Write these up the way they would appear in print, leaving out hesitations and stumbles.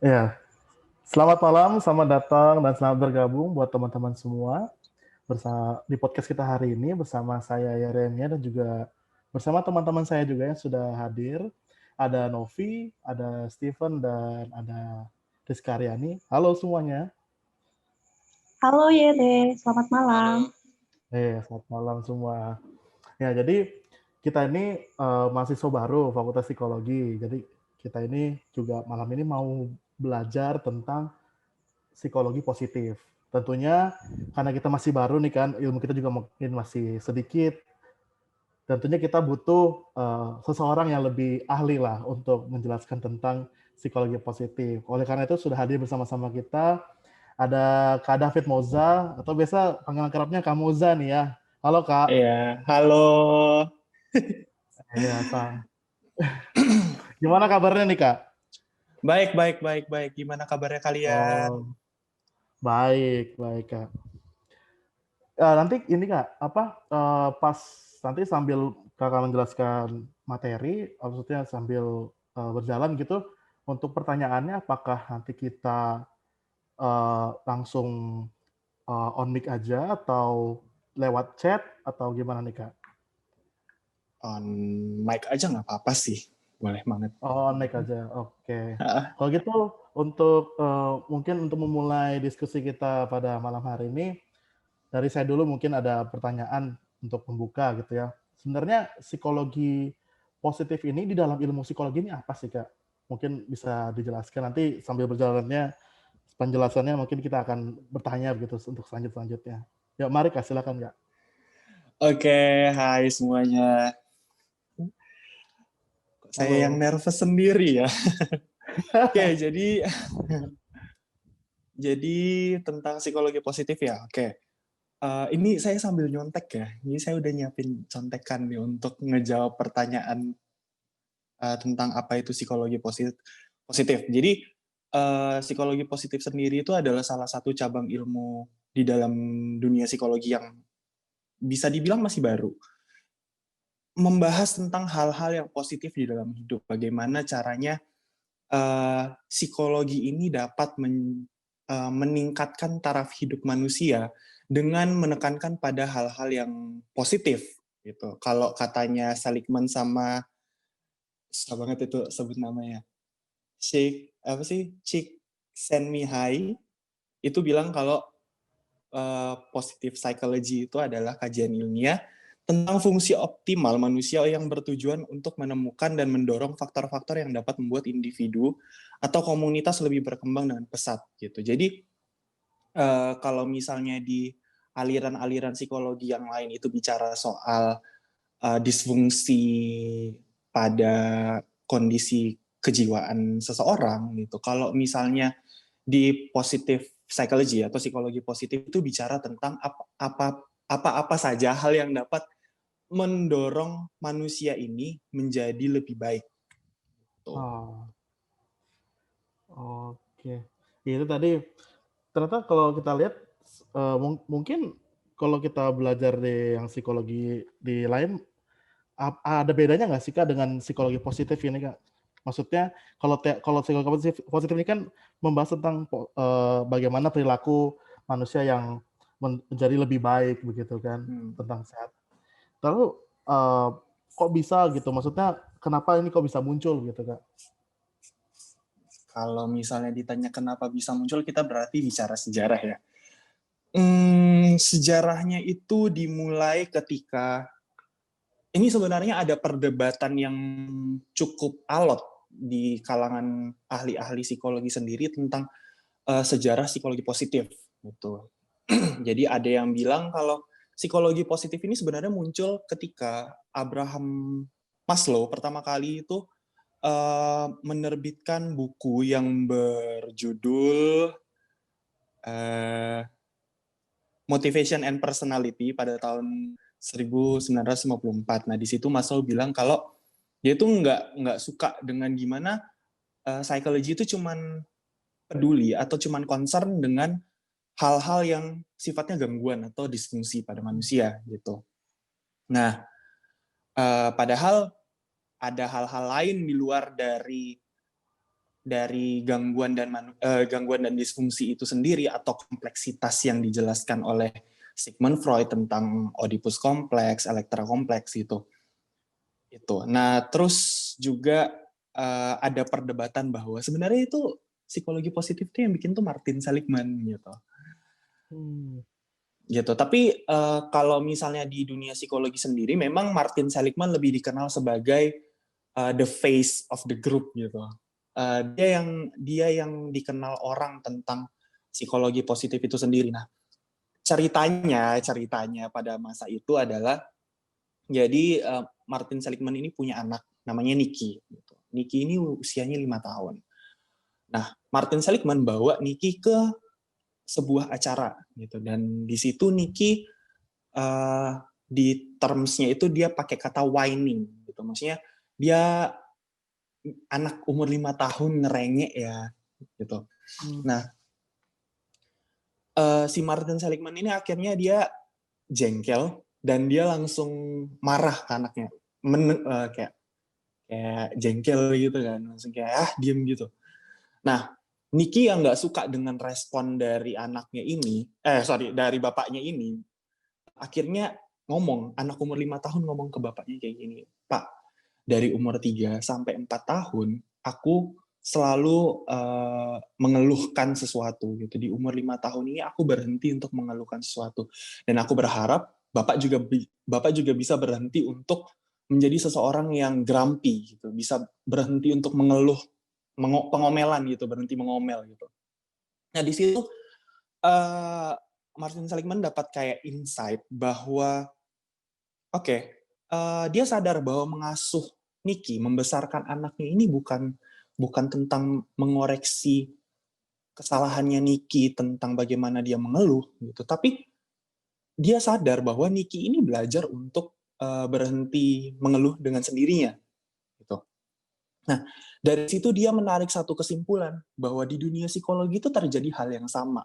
Ya, selamat malam, selamat datang dan selamat bergabung buat teman-teman semua bersama di podcast kita hari ini bersama saya Yeremia dan juga bersama teman-teman saya juga yang sudah hadir. Ada Novi, ada Steven dan ada Rizka Aryani. Halo semuanya. Halo Yede, selamat malam. Selamat malam semua. Ya, jadi kita ini mahasiswa baru Fakultas Psikologi. Jadi kita ini juga malam ini mau belajar tentang psikologi positif. Tentunya karena kita masih baru nih kan, ilmu kita juga mungkin masih sedikit. Tentunya kita butuh seseorang yang lebih ahli lah untuk menjelaskan tentang psikologi positif. Oleh karena itu sudah hadir bersama-sama kita ada Kak David Moza atau biasa panggilan kerapnya Kak Moza nih ya. Halo Kak. Iya, halo. Iya, gimana kabarnya nih Kak? Baik, baik, baik, baik. Gimana kabarnya kalian? Oh, baik, baik Kak. Nanti ini Kak, pas nanti sambil Kakak menjelaskan materi, maksudnya sambil berjalan gitu, untuk pertanyaannya apakah nanti kita langsung on mic aja atau lewat chat atau gimana nih Kak? On mic aja nggak apa-apa sih. Boleh banget. Oh, on mic aja, oke. Kalau gitu untuk mungkin untuk memulai diskusi kita pada malam hari ini, dari saya dulu mungkin ada pertanyaan untuk pembuka gitu ya. Sebenarnya psikologi positif ini di dalam ilmu psikologi ini apa sih Kak? Mungkin bisa dijelaskan nanti sambil berjalannya penjelasannya mungkin kita akan bertanya begitu untuk selanjutnya. Ya mari Kak, silakan Kak. Oke, hai semuanya. Saya yang Halo. nervous sendiri ya. Oke, jadi tentang psikologi positif ya. Oke. Ini saya sambil nyontek ya. Jadi saya udah nyiapin contekan nih untuk ngejawab pertanyaan tentang apa itu psikologi positif. Jadi psikologi positif sendiri itu adalah salah satu cabang ilmu di dalam dunia psikologi yang bisa dibilang masih baru. Membahas tentang hal-hal yang positif di dalam hidup. Bagaimana caranya psikologi ini dapat meningkatkan taraf hidup manusia dengan menekankan pada hal-hal yang positif. Gitu. Kalau katanya Seligman sama susah banget itu sebut namanya. Cik Senmihai itu bilang kalau positive psychology itu adalah kajian ilmiah tentang fungsi optimal manusia yang bertujuan untuk menemukan dan mendorong faktor-faktor yang dapat membuat individu atau komunitas lebih berkembang dengan pesat gitu. Jadi kalau misalnya di aliran-aliran psikologi yang lain itu bicara soal disfungsi pada kondisi kejiwaan seseorang gitu. Kalau misalnya di positive psychology atau psikologi positif itu bicara tentang apa saja hal yang dapat mendorong manusia ini menjadi lebih baik. Tuh. Oh, oke. Itu tadi ternyata kalau kita lihat mungkin kalau kita belajar di yang psikologi di lain ada bedanya nggak sih Kak dengan psikologi positif ini Kak? Maksudnya kalau psikologi positif ini kan membahas tentang bagaimana perilaku manusia yang menjadi lebih baik begitu kan, tentang sehat. Lalu kok bisa gitu? Maksudnya kenapa ini kok bisa muncul gitu Kak? Kalau misalnya ditanya kenapa bisa muncul, kita berarti bicara sejarah ya. Sejarahnya itu dimulai ketika ini sebenarnya ada perdebatan yang cukup alot di kalangan ahli-ahli psikologi sendiri tentang sejarah psikologi positif gitu. Jadi ada yang bilang kalau psikologi positif ini sebenarnya muncul ketika Abraham Maslow pertama kali itu menerbitkan buku yang berjudul Motivation and Personality pada tahun 1954. Nah, di situ Maslow bilang kalau dia tuh nggak suka dengan gimana psychology itu cuman peduli atau cuman concern dengan hal-hal yang sifatnya gangguan atau disfungsi pada manusia gitu. Nah, padahal ada hal-hal lain di luar dari gangguan dan disfungsi itu sendiri atau kompleksitas yang dijelaskan oleh Sigmund Freud tentang Oedipus kompleks, Elektra kompleks itu. Nah, terus juga ada perdebatan bahwa sebenarnya itu psikologi positif itu yang bikin tuh Martin Seligman gitu. Tapi kalau misalnya di dunia psikologi sendiri, memang Martin Seligman lebih dikenal sebagai the face of the group gitu. Dia yang dikenal orang tentang psikologi positif itu sendiri. Nah, ceritanya pada masa itu adalah jadi Martin Seligman ini punya anak namanya Nicky. Gitu. Nicky ini usianya 5 tahun. Nah, Martin Seligman bawa Nicky ke sebuah acara gitu, dan di situ Nicky di termsnya itu dia pakai kata whining gitu, maksudnya dia anak umur 5 tahun ngerengek ya gitu. Nah, si Martin Seligman ini akhirnya dia jengkel dan dia langsung marah ke anaknya, kayak jengkel gitu kan, langsung kayak diem gitu. Nah, Nicky yang nggak suka dengan respon dari dari bapaknya ini, akhirnya ngomong, anak umur 5 tahun ngomong ke bapaknya kayak gini, "Pak, dari umur 3 sampai 4 tahun, aku selalu mengeluhkan sesuatu gitu. Di umur 5 tahun ini aku berhenti untuk mengeluhkan sesuatu. Dan aku berharap Bapak juga bisa berhenti untuk menjadi seseorang yang grumpy gitu, bisa berhenti untuk mengeluh, pengomelan gitu, berhenti mengomel gitu." Nah, di situ Martin Seligman dapat kayak insight bahwa dia sadar bahwa mengasuh Nicky, membesarkan anaknya ini bukan tentang mengoreksi kesalahannya Nicky tentang bagaimana dia mengeluh gitu, tapi dia sadar bahwa Nicky ini belajar untuk berhenti mengeluh dengan sendirinya gitu. Nah, dari situ dia menarik satu kesimpulan bahwa di dunia psikologi itu terjadi hal yang sama.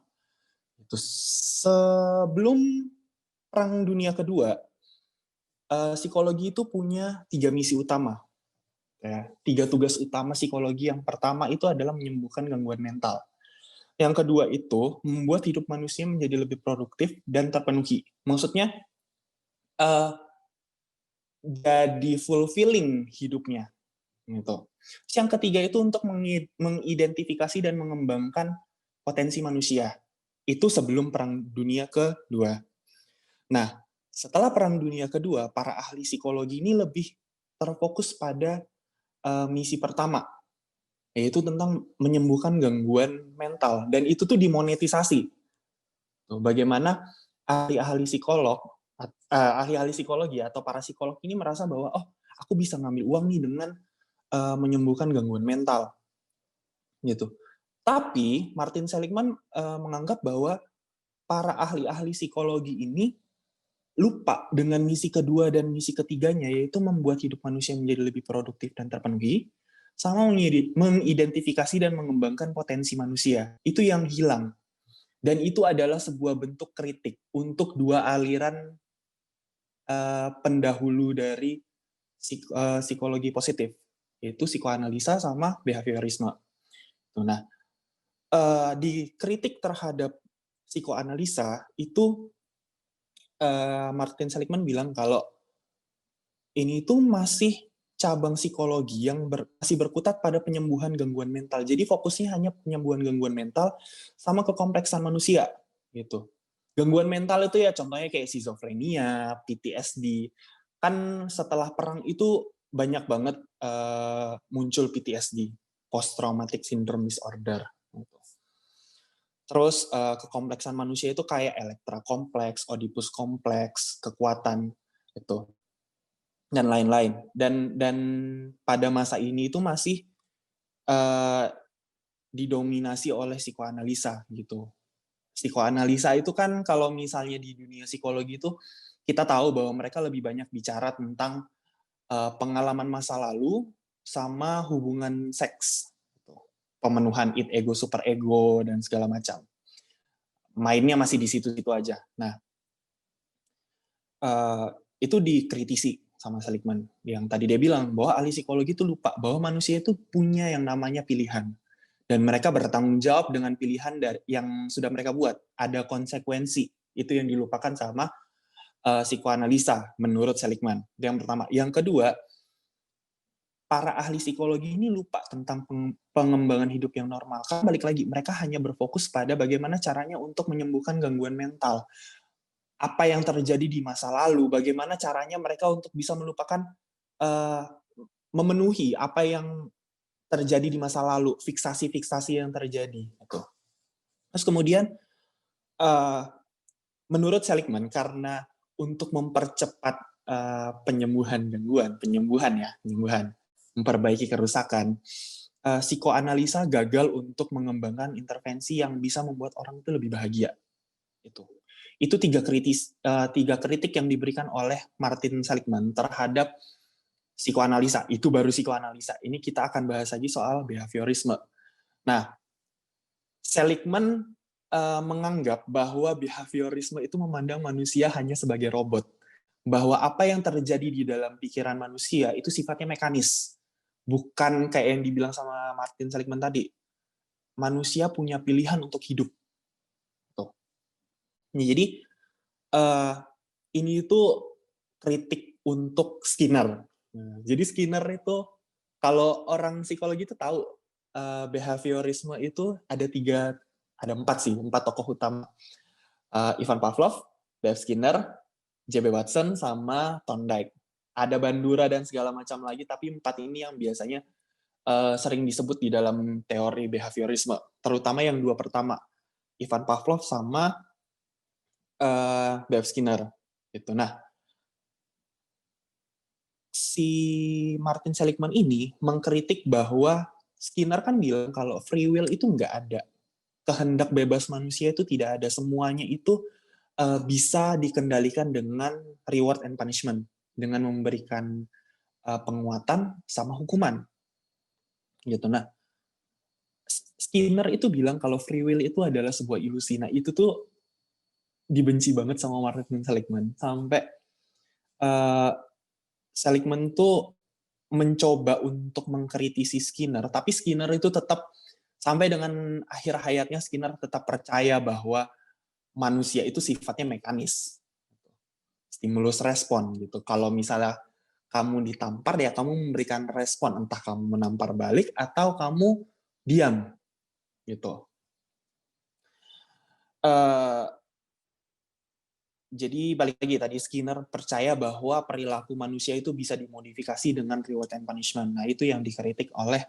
Itu sebelum Perang Dunia Kedua, psikologi itu punya 3 misi utama. 3 tugas utama psikologi. Yang pertama itu adalah menyembuhkan gangguan mental. Yang kedua itu membuat hidup manusia menjadi lebih produktif dan terpenuhi. Maksudnya jadi fulfilling hidupnya gitu. Yang ketiga itu untuk mengidentifikasi dan mengembangkan potensi manusia. Itu sebelum Perang Dunia Kedua. Nah, setelah Perang Dunia Kedua, para ahli psikologi ini lebih terfokus pada misi pertama, yaitu tentang menyembuhkan gangguan mental. Dan itu tuh dimonetisasi. Bagaimana ahli-ahli psikologi atau para psikolog ini merasa bahwa, aku bisa ngambil uang nih dengan menyembuhkan gangguan mental. Gitu. Tapi Martin Seligman menganggap bahwa para ahli-ahli psikologi ini lupa dengan misi kedua dan misi ketiganya, yaitu membuat hidup manusia menjadi lebih produktif dan terpenuhi, sama mengidentifikasi dan mengembangkan potensi manusia. Itu yang hilang. Dan itu adalah sebuah bentuk kritik untuk dua aliran pendahulu dari psikologi positif, yaitu psikoanalisa sama behaviorisme. Nah, di kritik terhadap psikoanalisa itu Martin Seligman bilang kalau ini tuh masih cabang psikologi yang masih berkutat pada penyembuhan gangguan mental. Jadi fokusnya hanya penyembuhan gangguan mental sama kekompleksan manusia gitu. Gangguan mental itu ya contohnya kayak schizophrenia, PTSD. Kan setelah perang itu banyak banget muncul PTSD, post traumatic syndrome disorder. Gitu. Terus kekompleksan manusia itu kayak Elektra kompleks, Oedipus kompleks, kekuatan itu dan lain-lain. Dan pada masa ini itu masih didominasi oleh psikoanalisa gitu. Psikoanalisa itu kan kalau misalnya di dunia psikologi itu kita tahu bahwa mereka lebih banyak bicara tentang pengalaman masa lalu sama hubungan seks, gitu. Pemenuhan id, ego, super ego dan segala macam. Mainnya masih di situ-situ aja. Nah, itu dikritisi sama Seligman yang tadi dia bilang bahwa ahli psikologi itu lupa bahwa manusia itu punya yang namanya pilihan. Dan mereka bertanggung jawab dengan pilihan yang sudah mereka buat. Ada konsekuensi. Itu yang dilupakan sama psikoanalisa menurut Seligman. Itu yang pertama. Yang kedua, para ahli psikologi ini lupa tentang pengembangan hidup yang normal. Karena balik lagi, mereka hanya berfokus pada bagaimana caranya untuk menyembuhkan gangguan mental. Apa yang terjadi di masa lalu, bagaimana caranya mereka untuk bisa melupakan, memenuhi apa yang terjadi di masa lalu, fiksasi-fiksasi yang terjadi. Terus kemudian, menurut Seligman, karena untuk mempercepat penyembuhan gangguan, penyembuhan, memperbaiki kerusakan, psikoanalisa gagal untuk mengembangkan intervensi yang bisa membuat orang itu lebih bahagia. Itu tiga kritik yang diberikan oleh Martin Seligman terhadap psikoanalisa. Itu baru psikoanalisa. Ini kita akan bahas lagi soal behaviorisme. Nah, Seligman menganggap bahwa behaviorisme itu memandang manusia hanya sebagai robot. Bahwa apa yang terjadi di dalam pikiran manusia itu sifatnya mekanis. Bukan kayak yang dibilang sama Martin Seligman tadi. Manusia punya pilihan untuk hidup. Jadi, ini itu kritik untuk Skinner. Jadi Skinner itu, kalau orang psikologi itu tahu, behaviorisme itu ada empat tokoh utama. Ivan Pavlov, B.F. Skinner, J.B. Watson, sama Thorndike. Ada Bandura dan segala macam lagi, tapi empat ini yang biasanya sering disebut di dalam teori behaviorisme. Terutama yang dua pertama, Ivan Pavlov sama B.F. Skinner. Nah, si Martin Seligman ini mengkritik bahwa Skinner kan bilang kalau free will itu nggak ada. Kehendak bebas manusia itu tidak ada. Semuanya itu bisa dikendalikan dengan reward and punishment. Dengan memberikan penguatan sama hukuman. Nah, Skinner itu bilang kalau free will itu adalah sebuah ilusi. Nah, itu tuh dibenci banget sama Martin Seligman. Sampai Seligman tuh mencoba untuk mengkritisi Skinner, tapi Skinner itu tetap, sampai dengan akhir hayatnya Skinner tetap percaya bahwa manusia itu sifatnya mekanis. Stimulus respon gitu. Kalau misalnya kamu ditampar, ya kamu memberikan respon, entah kamu menampar balik atau kamu diam gitu. Jadi balik lagi tadi, Skinner percaya bahwa perilaku manusia itu bisa dimodifikasi dengan reward and punishment. Nah, itu yang dikritik oleh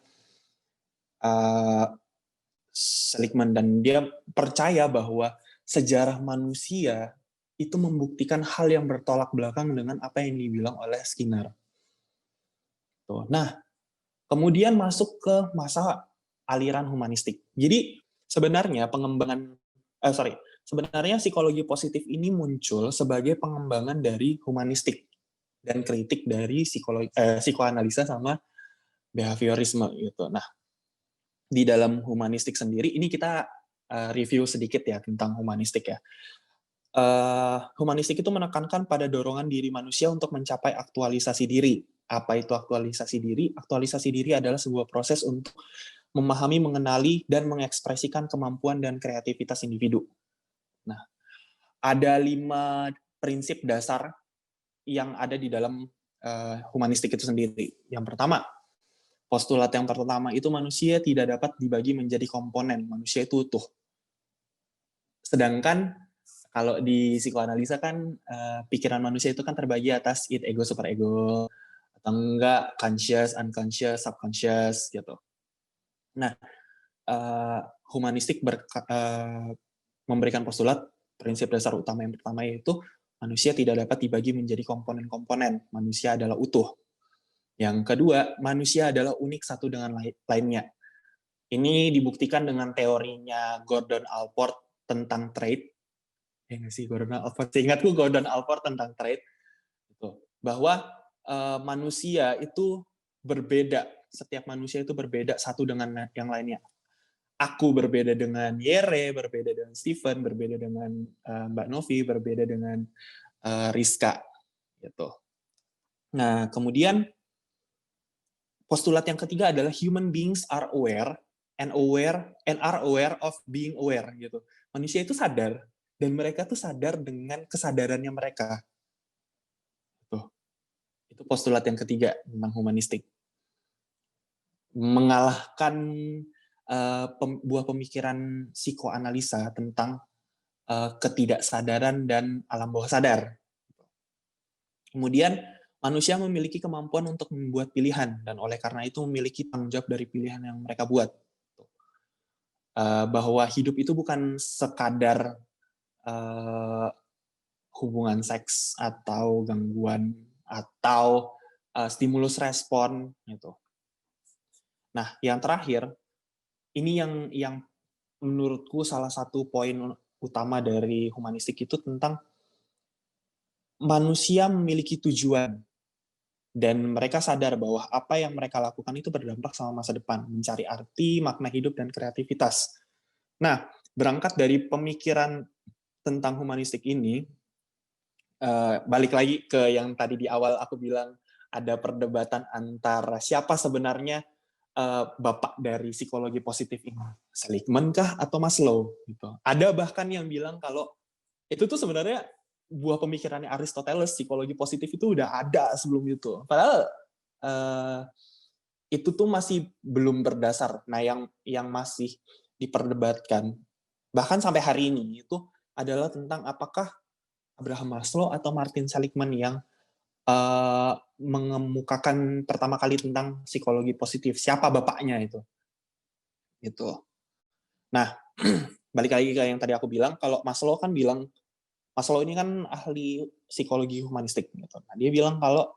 Seligman, dan dia percaya bahwa sejarah manusia itu membuktikan hal yang bertolak belakang dengan apa yang dibilang oleh Skinner. Nah, kemudian masuk ke masa aliran humanistik. Jadi sebenarnya sebenarnya psikologi positif ini muncul sebagai pengembangan dari humanistik dan kritik dari psikoanalisa sama behaviorisme gitu. Nah, di dalam humanistik sendiri ini kita review sedikit ya tentang humanistik ya. Humanistik itu menekankan pada dorongan diri manusia untuk mencapai aktualisasi diri. Apa itu aktualisasi diri? Aktualisasi diri adalah sebuah proses untuk memahami, mengenali, dan mengekspresikan kemampuan dan kreativitas individu. Nah, ada 5 prinsip dasar yang ada di dalam humanistik itu sendiri. Yang pertama, postulat yang pertama itu manusia tidak dapat dibagi menjadi komponen, manusia itu utuh. Sedangkan kalau di psikoanalisa kan pikiran manusia itu kan terbagi atas id, ego, superego, atau enggak conscious, unconscious, subconscious gitu. Nah, humanistik memberikan postulat prinsip dasar utama yang pertama, yaitu manusia tidak dapat dibagi menjadi komponen-komponen, manusia adalah utuh. Yang kedua, manusia adalah unik satu dengan lainnya. Ini dibuktikan dengan teorinya Gordon Allport tentang trait. Ya nggak sih, Gordon Allport? Seingatku Gordon Allport tentang trait. Bahwa manusia itu berbeda. Setiap manusia itu berbeda satu dengan yang lainnya. Aku berbeda dengan Yere, berbeda dengan Steven, berbeda dengan Mbak Novi, berbeda dengan Rizka. Gitu. Nah, kemudian postulat yang ketiga adalah human beings are aware and are aware of being aware gitu. Manusia itu sadar dan mereka tuh sadar dengan kesadarannya mereka. Itu postulat yang ketiga tentang humanistik. Mengalahkan buah pemikiran psikoanalisa tentang ketidaksadaran dan alam bawah sadar. Kemudian manusia memiliki kemampuan untuk membuat pilihan dan oleh karena itu memiliki tanggung jawab dari pilihan yang mereka buat. Bahwa hidup itu bukan sekadar hubungan seks atau gangguan atau stimulus respon gitu. Nah, yang terakhir ini yang menurutku salah satu poin utama dari humanistik itu tentang manusia memiliki tujuan dan mereka sadar bahwa apa yang mereka lakukan itu berdampak sama masa depan, mencari arti, makna hidup dan kreativitas. Nah, berangkat dari pemikiran tentang humanistik ini, balik lagi ke yang tadi di awal aku bilang ada perdebatan antara siapa sebenarnya bapak dari psikologi positif ini, Seligman kah atau Maslow gitu. Ada bahkan yang bilang kalau itu tuh sebenarnya buah pemikirannya Aristoteles, psikologi positif itu udah ada sebelum itu. Padahal itu tuh masih belum berdasar. Nah, yang masih diperdebatkan bahkan sampai hari ini itu adalah tentang apakah Abraham Maslow atau Martin Seligman yang mengemukakan pertama kali tentang psikologi positif. Siapa bapaknya itu? Gitu. Nah, balik lagi ke yang tadi aku bilang, kalau Maslow kan bilang, Maslow ini kan ahli psikologi humanistik. Gitu. Nah, dia bilang kalau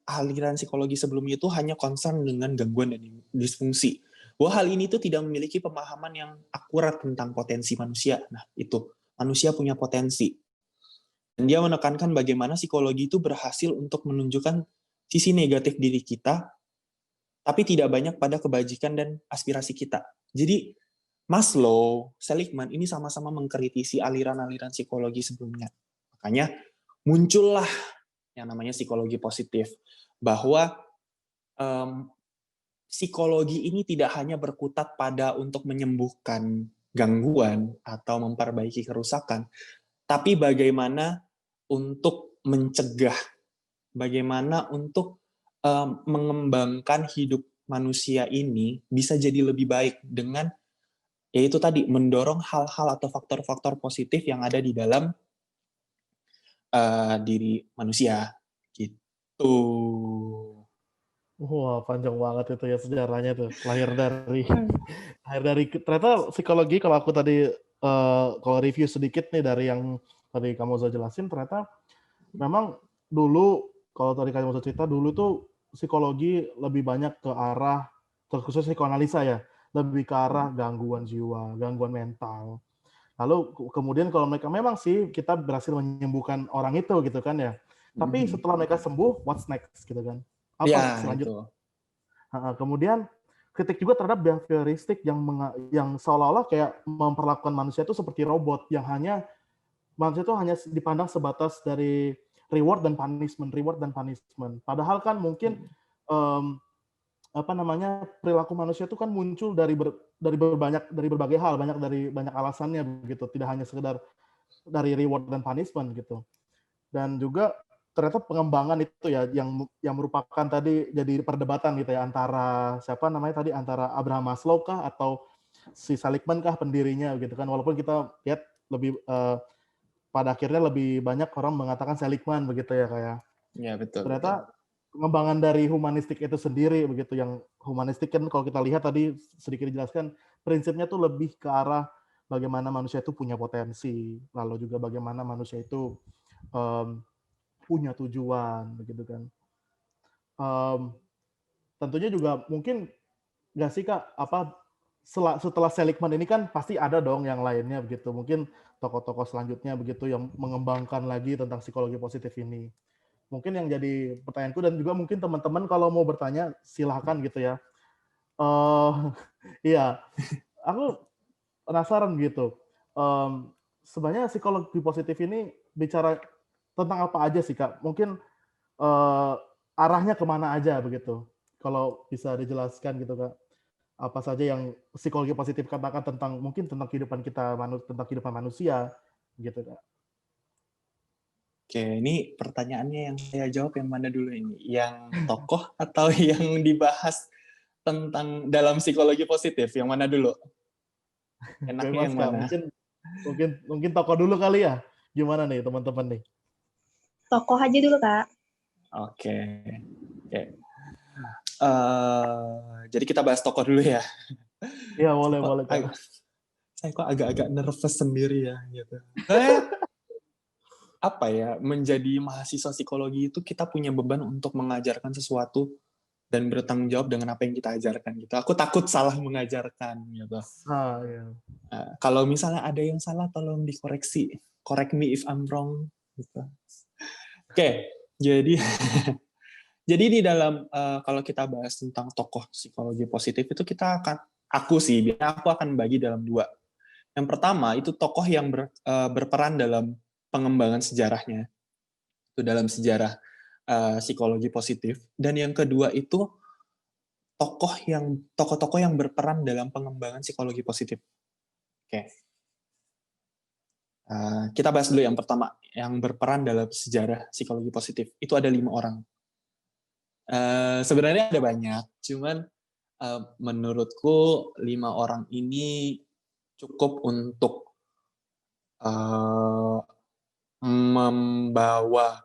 aliran psikologi sebelumnya itu hanya concern dengan gangguan dan disfungsi. Bahwa hal ini tuh tidak memiliki pemahaman yang akurat tentang potensi manusia. Nah, itu manusia punya potensi. Dan dia menekankan bagaimana psikologi itu berhasil untuk menunjukkan sisi negatif diri kita, tapi tidak banyak pada kebajikan dan aspirasi kita. Jadi Maslow, Seligman ini sama-sama mengkritisi aliran-aliran psikologi sebelumnya. Makanya muncullah yang namanya psikologi positif, bahwa psikologi ini tidak hanya berkutat pada untuk menyembuhkan gangguan atau memperbaiki kerusakan, tapi bagaimana untuk mencegah, bagaimana untuk mengembangkan hidup manusia ini bisa jadi lebih baik dengan yaitu tadi mendorong hal-hal atau faktor-faktor positif yang ada di dalam diri manusia gitu. Wah, panjang banget itu ya sejarahnya tuh. Lahir dari ternyata psikologi kalau aku tadi kalau review sedikit nih dari yang tadi kamu sudah jelasin, ternyata memang dulu kalau tadi kamu sudah cerita dulu tuh psikologi lebih banyak ke arah terkhusus psikoanalisa ya, lebih ke arah gangguan jiwa, gangguan mental. Lalu kemudian kalau mereka memang sih kita berhasil menyembuhkan orang itu gitu kan ya. Tapi setelah mereka sembuh, what's next gitu kan? Apa Ya, selanjutnya? itu. Kemudian kritik juga terhadap behavioristik yang seolah-olah kayak memperlakukan manusia itu seperti robot yang manusia itu hanya dipandang sebatas dari reward dan punishment. Padahal kan mungkin perilaku manusia itu kan muncul dari berbagai hal, banyak alasannya begitu, tidak hanya sekedar dari reward dan punishment gitu. Dan juga ternyata pengembangan itu ya yang merupakan tadi jadi perdebatan gitu ya antara antara Abraham Maslow kah atau si Seligman kah pendirinya gitu kan, walaupun kita lihat lebih pada akhirnya lebih banyak orang mengatakan Seligman begitu ya kayak. Ya, betul. Ternyata pengembangan dari humanistik itu sendiri begitu, yang humanistik kan kalau kita lihat tadi sedikit dijelaskan prinsipnya tuh lebih ke arah bagaimana manusia itu punya potensi, lalu juga bagaimana manusia itu punya tujuan begitu kan. Tentunya juga mungkin nggak sih Kak, setelah Seligman ini kan pasti ada dong yang lainnya begitu, mungkin tokoh-tokoh selanjutnya begitu yang mengembangkan lagi tentang psikologi positif ini. Mungkin yang jadi pertanyaanku dan juga mungkin teman-teman kalau mau bertanya silahkan gitu ya. Iya, aku penasaran gitu. Sebenarnya psikologi positif ini bicara tentang apa aja sih Kak? Mungkin arahnya kemana aja begitu. Kalau bisa dijelaskan gitu Kak, apa saja yang psikologi positif katakan tentang mungkin tentang kehidupan kita tentang kehidupan manusia gitu Kak. Oke, ini pertanyaannya yang saya jawab yang mana dulu ini? Yang tokoh atau yang dibahas tentang dalam psikologi positif? Yang mana dulu? Enaknya Bebas yang Kak, mana? mungkin mungkin mungkin tokoh dulu kali ya. Gimana nih teman-teman nih? Tokoh aja dulu, Kak. Oke. Oke. Jadi kita bahas tokoh dulu ya. Iya, Saya boleh kok, boleh Kak. saya kok agak-agak nervous sendiri ya gitu. Apa ya, menjadi mahasiswa psikologi itu kita punya beban untuk mengajarkan sesuatu dan bertanggung jawab dengan apa yang kita ajarkan gitu. Aku takut salah mengajarkan gitu. Iya. Kalau misalnya ada yang salah tolong dikoreksi. Correct me if I'm wrong gitu. Oke, jadi jadi di dalam kalau kita bahas tentang tokoh psikologi positif itu aku akan bagi dalam dua. Yang pertama itu tokoh yang berperan dalam pengembangan sejarahnya, itu dalam sejarah psikologi positif. Dan yang kedua itu tokoh-tokoh yang berperan dalam pengembangan psikologi positif. Oke, kita bahas dulu yang pertama, yang berperan dalam sejarah psikologi positif. Itu ada 5 orang. Sebenarnya ada banyak, cuman menurutku 5 orang ini cukup untuk membawa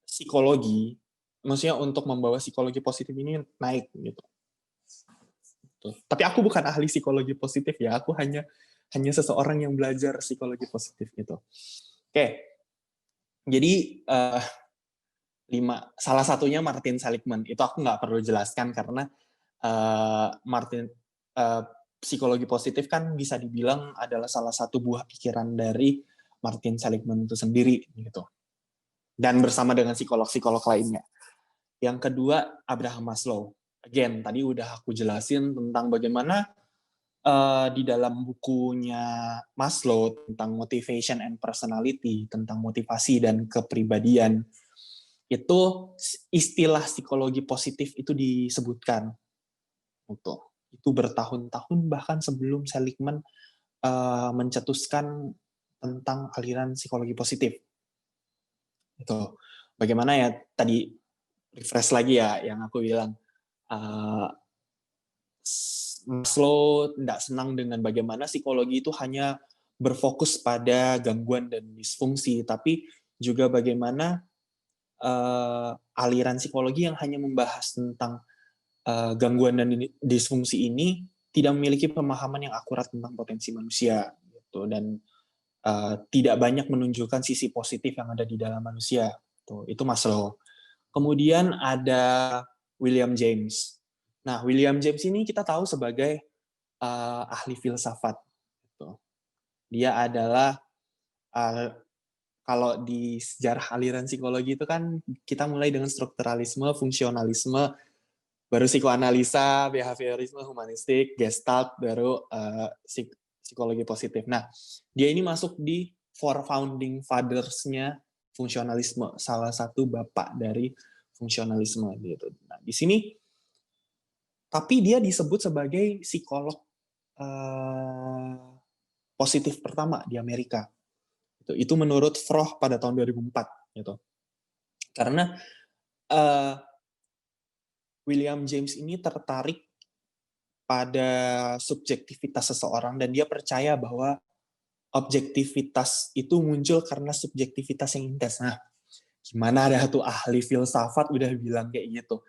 psikologi, maksudnya untuk membawa psikologi positif ini naik gitu. Tapi aku bukan ahli psikologi positif ya, aku hanya seseorang yang belajar psikologi positif gitu. Oke, jadi salah satunya Martin Seligman. Itu aku nggak perlu jelaskan karena psikologi positif kan bisa dibilang adalah salah satu buah pikiran dari Martin Seligman itu sendiri gitu. Dan bersama dengan psikolog-psikolog lainnya. Yang kedua, Abraham Maslow. Again, tadi udah aku jelasin tentang bagaimana di dalam bukunya Maslow tentang motivation and personality, tentang motivasi dan kepribadian, itu istilah psikologi positif itu disebutkan. Itu bertahun-tahun bahkan sebelum Seligman mencetuskan tentang aliran psikologi positif. Itu bagaimana ya tadi refresh lagi ya yang aku bilang. Maslow tidak senang dengan bagaimana psikologi itu hanya berfokus pada gangguan dan disfungsi, tapi juga bagaimana aliran psikologi yang hanya membahas tentang gangguan dan disfungsi ini tidak memiliki pemahaman yang akurat tentang potensi manusia, gitu, dan tidak banyak menunjukkan sisi positif yang ada di dalam manusia. Itu Maslow. Kemudian ada William James. Nah, William James ini kita tahu sebagai ahli filsafat. Dia adalah kalau di sejarah aliran psikologi itu kan kita mulai dengan strukturalisme, fungsionalisme, baru psikoanalisa, behaviorisme, humanistik, gestalt, baru psikologi positif. Nah, dia ini masuk di four founding fathers-nya fungsionalisme, salah satu bapak dari fungsionalisme gitu. Nah, di sini tapi dia disebut sebagai psikolog positif pertama di Amerika. Itu menurut Froh pada tahun 2004 gitu. Karena William James ini tertarik pada subjektivitas seseorang dan dia percaya bahwa objektivitas itu muncul karena subjektivitas yang intens. Nah, gimana ada tuh ahli filsafat udah bilang kayak gitu.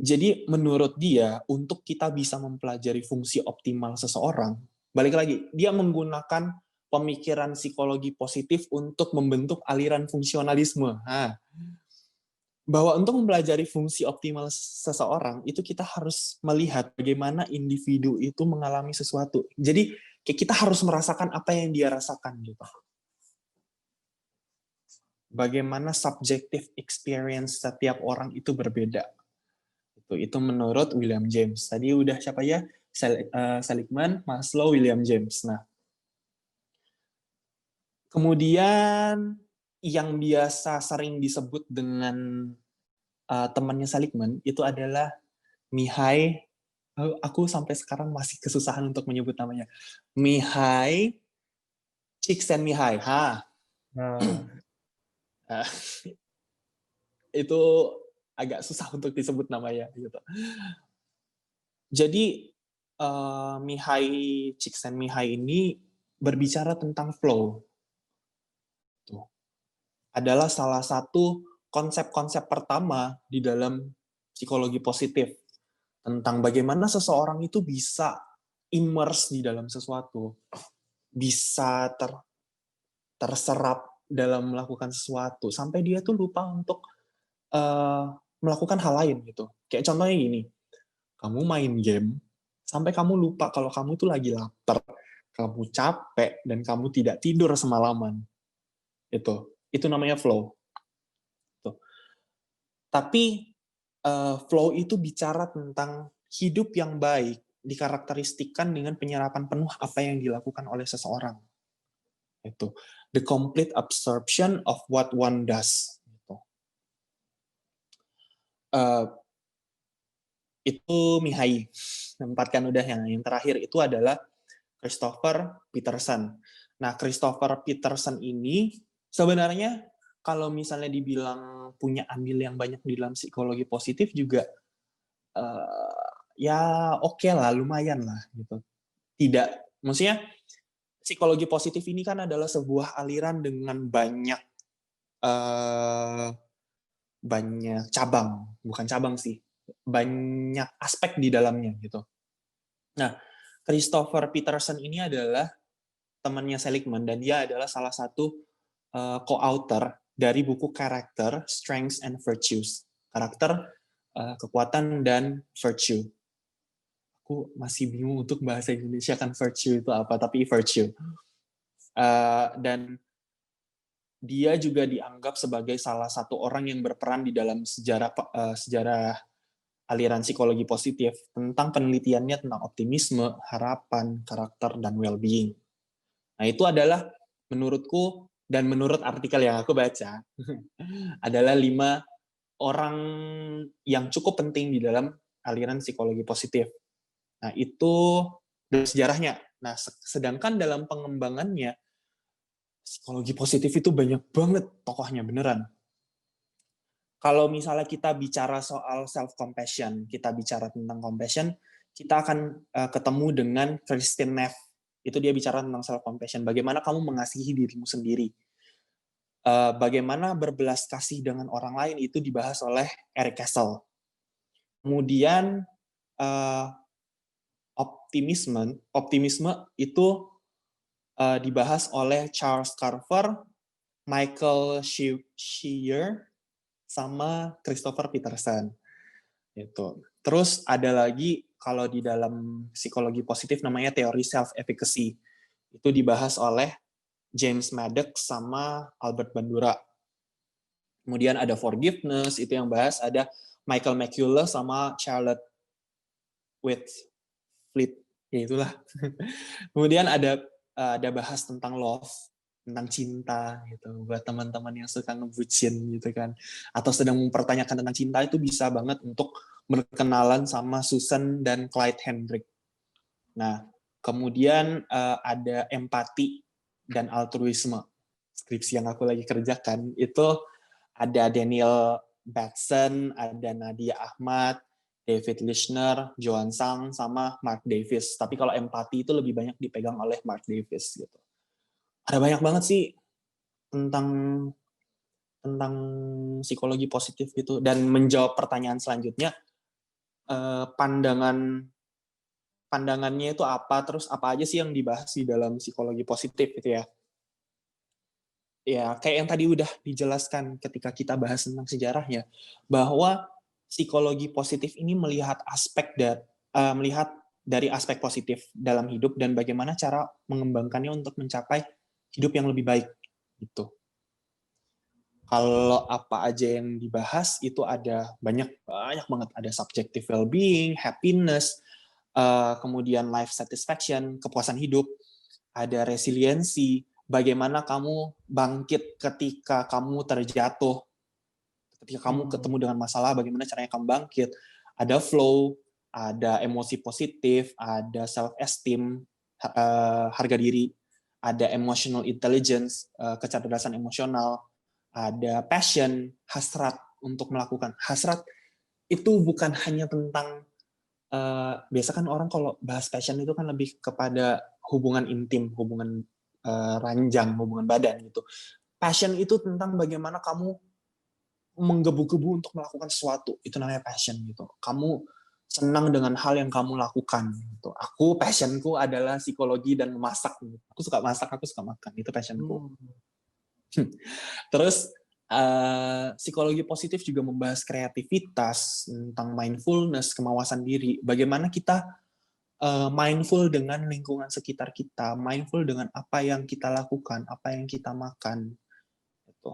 Jadi menurut dia, untuk kita bisa mempelajari fungsi optimal seseorang, balik lagi, dia menggunakan pemikiran psikologi positif untuk membentuk aliran fungsionalisme. Nah, bahwa untuk mempelajari fungsi optimal seseorang, itu kita harus melihat bagaimana individu itu mengalami sesuatu. Jadi kita harus merasakan apa yang dia rasakan gitu. Bagaimana subjective experience setiap orang itu berbeda. Itu menurut William James. Tadi udah siapa ya? Seligman, Maslow, William James. Nah, kemudian yang biasa sering disebut dengan temannya Seligman itu adalah Mihai. Aku sampai sekarang masih kesusahan untuk menyebut namanya. Mihai Csikszentmihalyi. Nah, Uh, itu agak susah untuk disebut namanya gitu. Jadi Mihai Csikszentmihalyi ini berbicara tentang flow. Tuh. Adalah salah satu konsep-konsep pertama di dalam psikologi positif tentang bagaimana seseorang itu bisa immerse di dalam sesuatu, bisa terserap dalam melakukan sesuatu sampai dia tuh lupa untuk melakukan hal lain gitu. Kayak contohnya gini, kamu main game sampai kamu lupa kalau kamu tuh lagi lapar, kamu capek dan kamu tidak tidur semalaman. Itu namanya flow. Tuh. Tapi flow itu bicara tentang hidup yang baik dikarakteristikan dengan penyerapan penuh apa yang dilakukan oleh seseorang. Itu the complete absorption of what one does. Itu Mihai. Tempatkan udah yang terakhir itu adalah Christopher Peterson. Nah, Christopher Peterson ini sebenarnya kalau misalnya dibilang punya andil yang banyak di dalam psikologi positif juga ya oke lah, lumayan lah gitu. Tidak, maksudnya psikologi positif ini kan adalah sebuah aliran dengan banyak banyak cabang, bukan cabang sih, banyak aspek di dalamnya gitu. Nah, Christopher Peterson ini adalah temannya Seligman dan dia adalah salah satu co-author dari buku Character, Strengths and Virtues. Karakter, kekuatan dan virtue. Aku masih bingung untuk bahasa Indonesia kan virtue itu apa, tapi virtue. Dan dia juga dianggap sebagai salah satu orang yang berperan di dalam sejarah aliran psikologi positif tentang penelitiannya tentang optimisme, harapan, karakter, dan well-being. Nah, itu adalah menurutku dan menurut artikel yang aku baca adalah 5 orang yang cukup penting di dalam aliran psikologi positif. Nah, itu dari sejarahnya. Nah, sedangkan dalam pengembangannya psikologi positif itu banyak banget tokohnya beneran. Kalau misalnya kita bicara soal self-compassion, kita bicara tentang compassion, kita akan ketemu dengan Kristin Neff. Itu dia bicara tentang self-compassion. Bagaimana kamu mengasihi dirimu sendiri. Bagaimana berbelas kasih dengan orang lain itu dibahas oleh Eric Castle. Kemudian optimisme itu dibahas oleh Charles Carver, Michael Shear, sama Christopher Peterson. Itu. Terus ada lagi kalau di dalam psikologi positif namanya teori self-efficacy. Itu dibahas oleh James Maddox sama Albert Bandura. Kemudian ada forgiveness, itu yang bahas ada Michael McCullough sama Charlotte Whitfield. Ya itulah. Kemudian ada bahas tentang love, tentang cinta gitu. Buat teman-teman yang suka ngebucin gitu kan, atau sedang mempertanyakan tentang cinta, itu bisa banget untuk berkenalan sama Susan dan Clyde Hendrick. Nah, kemudian ada empati dan altruisme. Skripsi yang aku lagi kerjakan itu ada Daniel Batson, ada Nadia Ahmad, David Lischner, Joan Sang, sama Mark Davis. Tapi kalau empati itu lebih banyak dipegang oleh Mark Davis gitu. Ada banyak banget sih tentang psikologi positif gitu. Dan menjawab pertanyaan selanjutnya, pandangannya itu apa, terus apa aja sih yang dibahas di dalam psikologi positif gitu ya. Ya, kayak yang tadi udah dijelaskan ketika kita bahas tentang sejarahnya, bahwa psikologi positif ini melihat dari aspek positif dalam hidup dan bagaimana cara mengembangkannya untuk mencapai hidup yang lebih baik gitu. Kalau apa aja yang dibahas itu ada banyak banget, ada subjective well-being, happiness, kemudian life satisfaction, kepuasan hidup, ada resiliensi, bagaimana kamu bangkit ketika kamu terjatuh, Ketika kamu ketemu dengan masalah, bagaimana caranya kamu bangkit. Ada flow, ada emosi positif, ada self-esteem, harga diri, ada emotional intelligence, kecerdasan emosional, ada passion, hasrat untuk melakukan. Hasrat itu bukan hanya tentang, biasa kan orang kalau bahas passion itu kan lebih kepada hubungan intim, hubungan ranjang, hubungan badan gitu. Passion itu tentang bagaimana kamu menggebu-gebu untuk melakukan sesuatu. Itu namanya passion gitu. Kamu senang dengan hal yang kamu lakukan gitu. Aku passionku adalah psikologi dan memasak gitu. Aku suka masak, aku suka makan. Itu passionku. Terus psikologi positif juga membahas kreativitas, tentang mindfulness, kemawasan diri. Bagaimana kita mindful dengan lingkungan sekitar kita, mindful dengan apa yang kita lakukan, apa yang kita makan. Gitu.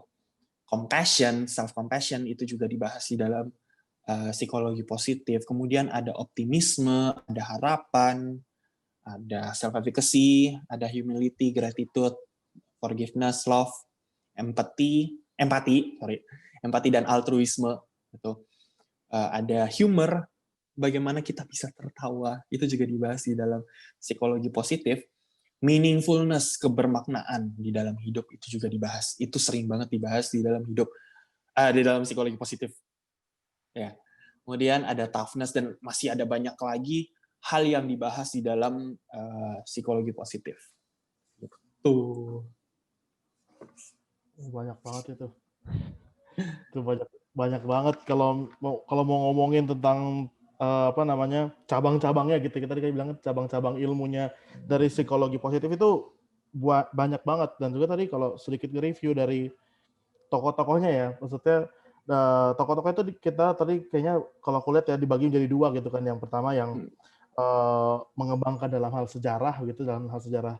Compassion, self-compassion itu juga dibahas di dalam psikologi positif. Kemudian ada optimisme, ada harapan, ada self-efficacy, ada humility, gratitude, forgiveness, love, empati dan altruisme. Gitu. Ada humor, bagaimana kita bisa tertawa, itu juga dibahas di dalam psikologi positif. Meaningfulness, kebermaknaan di dalam hidup itu juga dibahas. Itu sering banget dibahas di dalam hidup, di dalam psikologi positif. Ya. Kemudian ada toughness dan masih ada banyak lagi hal yang dibahas di dalam psikologi positif. Tuh. Banyak banget itu. Itu banyak banget kalau mau ngomongin tentang cabang-cabangnya gitu. Kita tadi bilang cabang-cabang ilmunya dari psikologi positif itu banyak banget. Dan juga tadi kalau sedikit review dari tokoh-tokohnya ya, maksudnya tokoh-tokoh itu kita tadi kayaknya kalau aku lihat ya dibagi menjadi dua gitu kan. Yang pertama yang mengembangkan dalam hal sejarah gitu, dalam hal sejarah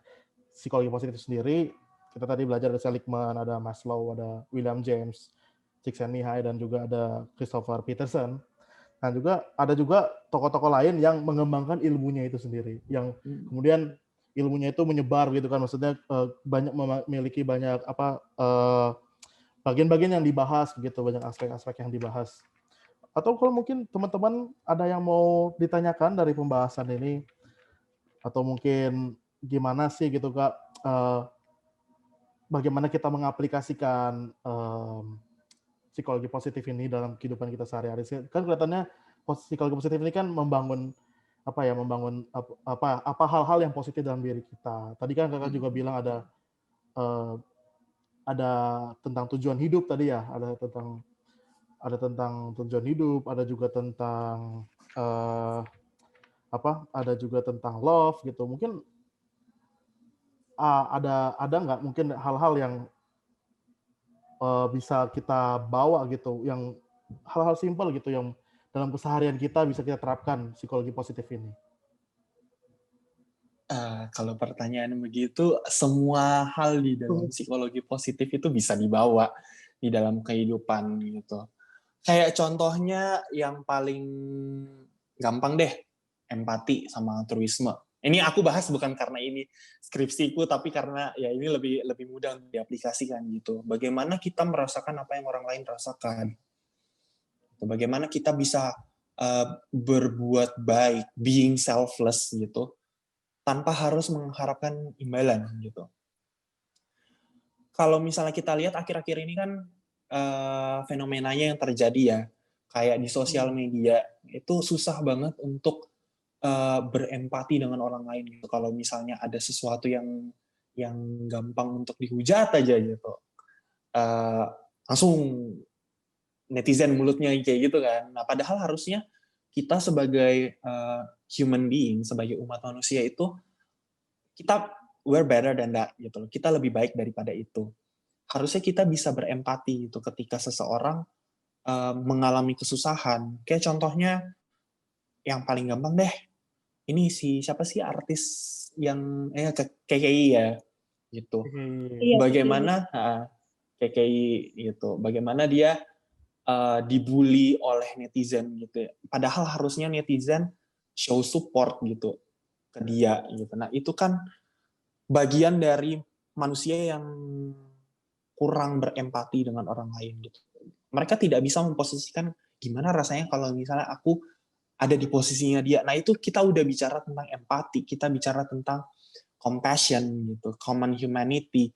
psikologi positif sendiri. Kita tadi belajar ada Seligman, ada Maslow, ada William James, Csikszentmihalyi, dan juga ada Christopher Peterson. Dan juga ada juga tokoh-tokoh lain yang mengembangkan ilmunya itu sendiri, yang kemudian ilmunya itu menyebar gitu kan, maksudnya banyak memiliki banyak bagian-bagian yang dibahas gitu, banyak aspek-aspek yang dibahas. Atau kalau mungkin teman-teman ada yang mau ditanyakan dari pembahasan ini, atau mungkin gimana sih gitu Kak, bagaimana kita mengaplikasikan psikologi positif ini dalam kehidupan kita sehari-hari. Kan kelihatannya psikologi positif ini kan membangun hal-hal yang positif dalam diri kita. Tadi kan Kakak juga bilang ada tentang tujuan hidup tadi ya, ada tentang tujuan hidup, ada juga tentang ada juga tentang love gitu. Mungkin ada nggak mungkin hal-hal yang bisa kita bawa gitu, yang hal-hal simpel gitu yang dalam keseharian kita bisa kita terapkan psikologi positif ini? Kalau pertanyaan begitu, semua hal di dalam psikologi positif itu bisa dibawa di dalam kehidupan gitu. Kayak contohnya yang paling gampang deh, empati sama altruisme. Ini aku bahas bukan karena ini skripsiku, tapi karena ya ini lebih mudah untuk diaplikasikan gitu. Bagaimana kita merasakan apa yang orang lain rasakan. Bagaimana kita bisa berbuat baik, being selfless gitu, tanpa harus mengharapkan imbalan gitu. Kalau misalnya kita lihat akhir-akhir ini kan fenomenanya yang terjadi ya, kayak di sosial media itu susah banget untuk berempati dengan orang lain gitu. Kalau misalnya ada sesuatu yang gampang untuk dihujat aja gitu, langsung netizen mulutnya kayak gitu kan. Nah, padahal harusnya kita sebagai human being, sebagai umat manusia itu we're better than that gitu loh. Kita lebih baik daripada itu. Harusnya kita bisa berempati gitu ketika seseorang mengalami kesusahan. Kayak contohnya yang paling gampang deh. Ini siapa sih artis yang KKI ya gitu. Bagaimana KKI gitu. Bagaimana dia dibully oleh netizen gitu. Padahal harusnya netizen show support gitu ke dia gitu. Nah, itu kan bagian dari manusia yang kurang berempati dengan orang lain gitu. Mereka tidak bisa memposisikan gimana rasanya kalau misalnya aku ada di posisinya dia. Nah, itu kita udah bicara tentang empati, kita bicara tentang compassion gitu, common humanity.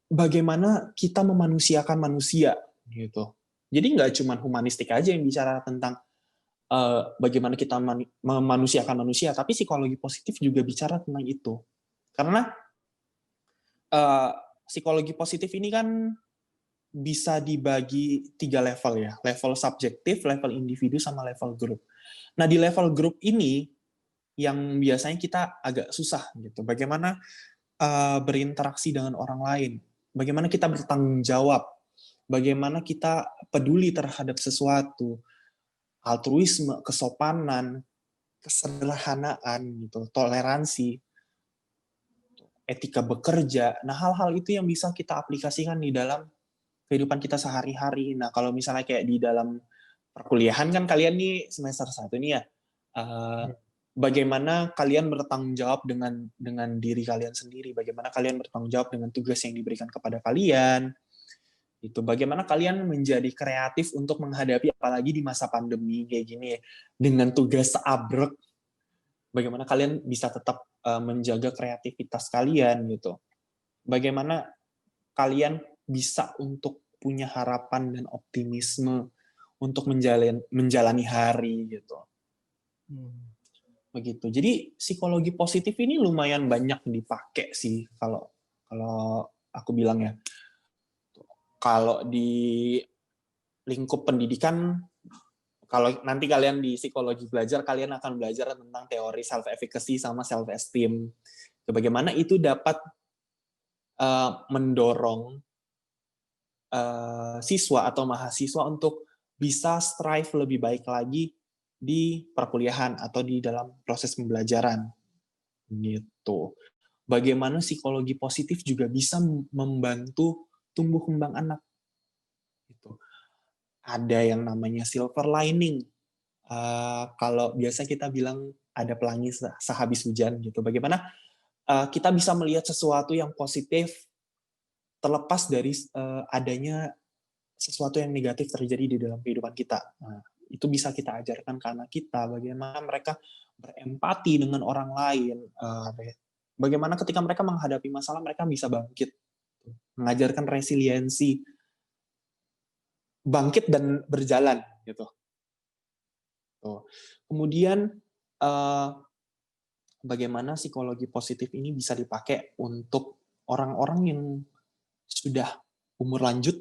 Bagaimana kita memanusiakan manusia gitu. Jadi nggak cuma humanistik aja yang bicara tentang bagaimana kita memanusiakan manusia, tapi psikologi positif juga bicara tentang itu. Karena uh, psikologi positif ini kan bisa dibagi 3 level ya, level subjektif, level individu, sama level grup. Nah, di level grup ini yang biasanya kita agak susah gitu. Bagaimana berinteraksi dengan orang lain, bagaimana kita bertanggung jawab, bagaimana kita peduli terhadap sesuatu, altruisme, kesopanan, kesederhanaan gitu, toleransi, etika bekerja. Nah, hal-hal itu yang bisa kita aplikasikan di dalam kehidupan kita sehari-hari. Nah, kalau misalnya kayak di dalam perkuliahan kan kalian nih semester 1 nih ya, bagaimana kalian bertanggung jawab dengan diri kalian sendiri, bagaimana kalian bertanggung jawab dengan tugas yang diberikan kepada kalian, itu bagaimana kalian menjadi kreatif untuk menghadapi apalagi di masa pandemi kayak gini ya, dengan tugas seabrek, bagaimana kalian bisa tetap menjaga kreativitas kalian gitu, bagaimana kalian bisa untuk punya harapan dan optimisme untuk menjalani hari gitu. Begitu. Jadi psikologi positif ini lumayan banyak dipakai sih kalau aku bilang ya. Kalau di lingkup pendidikan, kalau nanti kalian di psikologi belajar, kalian akan belajar tentang teori self efficacy sama self esteem. Bagaimana itu dapat mendorong siswa atau mahasiswa untuk bisa strive lebih baik lagi di perkuliahan atau di dalam proses pembelajaran gitu. Bagaimana psikologi positif juga bisa membantu tumbuh kembang anak gitu. Ada yang namanya silver lining. Kalau biasa kita bilang ada pelangi sehabis hujan gitu. Bagaimana kita bisa melihat sesuatu yang positif terlepas dari adanya sesuatu yang negatif terjadi di dalam kehidupan kita. Nah, itu bisa kita ajarkan ke anak kita, bagaimana mereka berempati dengan orang lain, bagaimana ketika mereka menghadapi masalah mereka bisa bangkit, mengajarkan resiliensi, bangkit dan berjalan gitu. Kemudian bagaimana psikologi positif ini bisa dipakai untuk orang-orang yang sudah umur lanjut,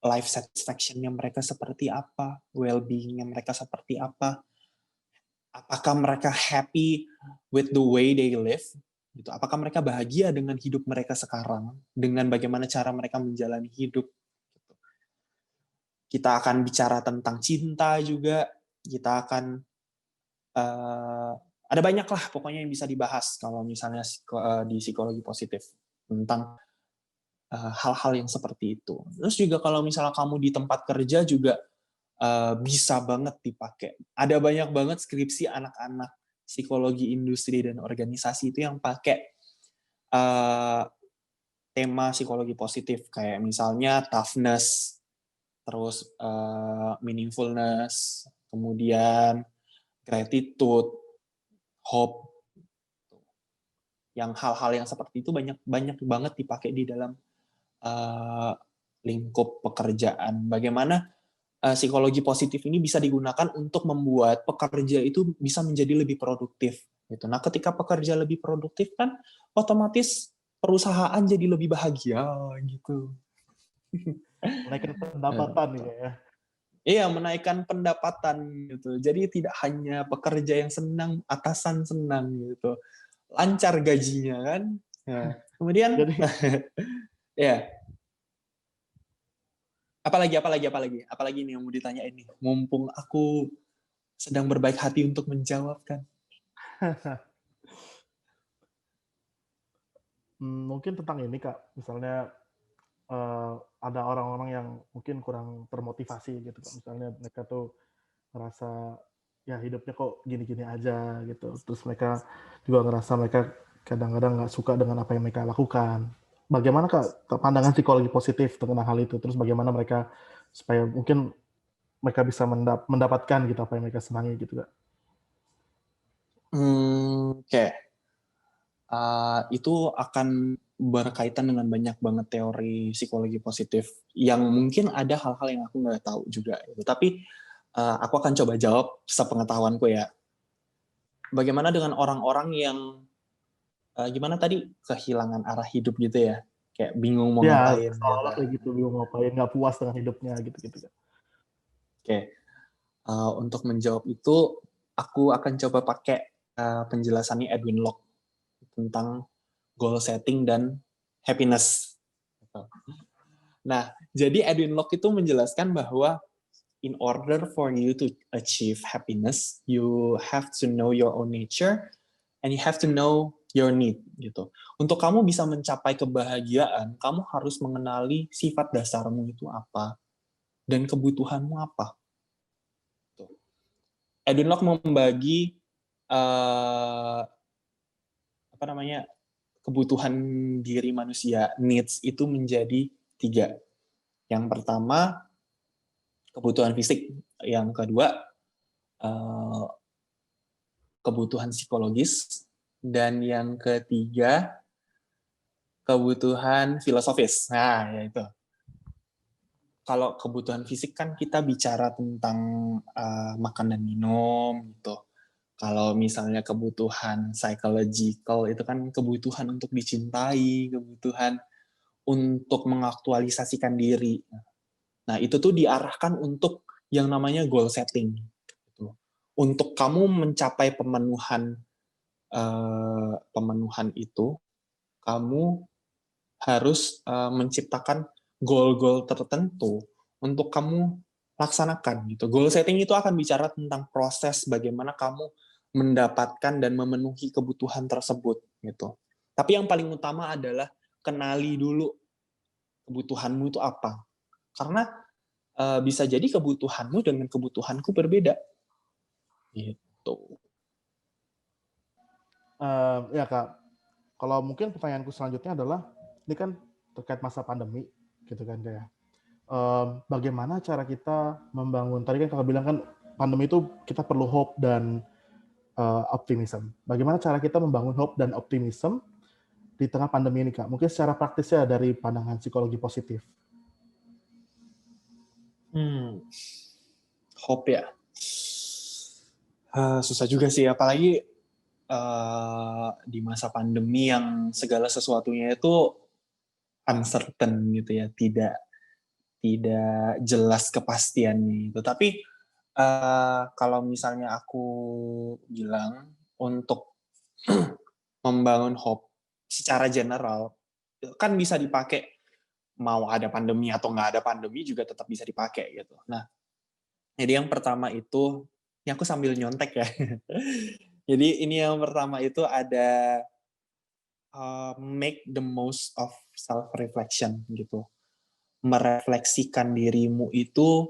life satisfaction-nya mereka seperti apa, well-being-nya mereka seperti apa, apakah mereka happy with the way they live, gitu. Apakah mereka bahagia dengan hidup mereka sekarang, dengan bagaimana cara mereka menjalani hidup. Gitu. Kita akan bicara tentang cinta juga, kita akan ada banyak lah pokoknya yang bisa dibahas kalau misalnya di psikologi positif tentang hal-hal yang seperti itu. Terus juga kalau misalnya kamu di tempat kerja juga bisa banget dipakai. Ada banyak banget skripsi anak-anak psikologi industri dan organisasi itu yang pakai tema psikologi positif, kayak misalnya toughness, terus meaningfulness, kemudian gratitude, hope. Yang hal-hal yang seperti itu banyak banget dipakai di dalam lingkup pekerjaan. Bagaimana psikologi positif ini bisa digunakan untuk membuat pekerja itu bisa menjadi lebih produktif. Gitu. Nah, ketika pekerja lebih produktif kan otomatis perusahaan jadi lebih bahagia gitu. Menaikkan pendapatan gitu ya. Iya, menaikkan pendapatan gitu. Jadi tidak hanya pekerja yang senang, atasan senang gitu. Lancar gajinya kan. Nah, kemudian Jadi ya. Apalagi nih yang mau ditanyain nih. Mumpung aku sedang berbaik hati untuk menjawabkan. Mungkin tentang ini Kak, misalnya ada orang-orang yang mungkin kurang termotivasi gitu Kak. Misalnya mereka tuh ngerasa ya hidupnya kok gini-gini aja gitu. Terus mereka juga ngerasa mereka kadang-kadang nggak suka dengan apa yang mereka lakukan. bagaimana Kak pandangan psikologi positif tentang hal itu? Terus bagaimana mereka supaya mungkin mereka bisa mendapatkan gitu apa yang mereka senangi gitu Kak? Oke. Itu akan berkaitan dengan banyak banget teori psikologi positif yang mungkin ada hal-hal yang aku nggak tahu juga gitu. Tapi aku akan coba jawab sepengetahuanku ya. Bagaimana dengan orang-orang yang gimana tadi kehilangan arah hidup gitu ya, kayak bingung mau Ya, ngapain gitu. seolah kayak gitu, bingung ngapain, nggak puas dengan hidupnya gitu-gitu Kak. Oke, untuk menjawab itu aku akan coba pakai penjelasannya Edwin Locke tentang goal setting dan happiness. Nah, jadi Edwin Locke itu menjelaskan bahwa in order for you to achieve happiness, you have to know your own nature and you have to know your need gitu. Untuk kamu bisa mencapai kebahagiaan, kamu harus mengenali sifat dasarmu itu apa dan kebutuhanmu apa. Edwin Locke membagi apa namanya kebutuhan diri manusia needs itu menjadi 3. Yang pertama kebutuhan fisik, yang kedua kebutuhan psikologis, dan yang ketiga kebutuhan filosofis. Nah, ya itu. Kalau kebutuhan fisik kan kita bicara tentang makan dan minum gitu. Kalau misalnya kebutuhan psychological itu kan kebutuhan untuk dicintai, kebutuhan untuk mengaktualisasikan diri. Nah, itu tuh diarahkan untuk yang namanya goal setting. Gitu. Untuk kamu mencapai pemenuhan itu, kamu harus menciptakan goal-goal tertentu untuk kamu laksanakan gitu. Goal setting itu akan bicara tentang proses bagaimana kamu mendapatkan dan memenuhi kebutuhan tersebut gitu. Tapi yang paling utama adalah kenali dulu kebutuhanmu itu apa. Karena bisa jadi kebutuhanmu dengan kebutuhanku berbeda. Gitu. Ya Kak, kalau mungkin pertanyaanku selanjutnya adalah, ini kan terkait masa pandemi gitu kan kayak, bagaimana cara kita membangun, tadi kan Kakak bilang kan pandemi itu kita perlu hope dan optimism. Bagaimana cara kita membangun hope dan optimism di tengah pandemi ini Kak? Mungkin secara praktisnya dari pandangan psikologi positif. Hope ya. Susah juga sih, apalagi di masa pandemi yang segala sesuatunya itu uncertain gitu ya, tidak jelas kepastiannya itu. Tapi kalau misalnya aku bilang untuk membangun hope secara general kan bisa dipakai mau ada pandemi atau nggak ada pandemi juga tetap bisa dipakai gitu. Nah, jadi yang pertama itu, ini aku sambil nyontek ya. Jadi ini yang pertama itu ada make the most of self-reflection gitu. Merefleksikan dirimu itu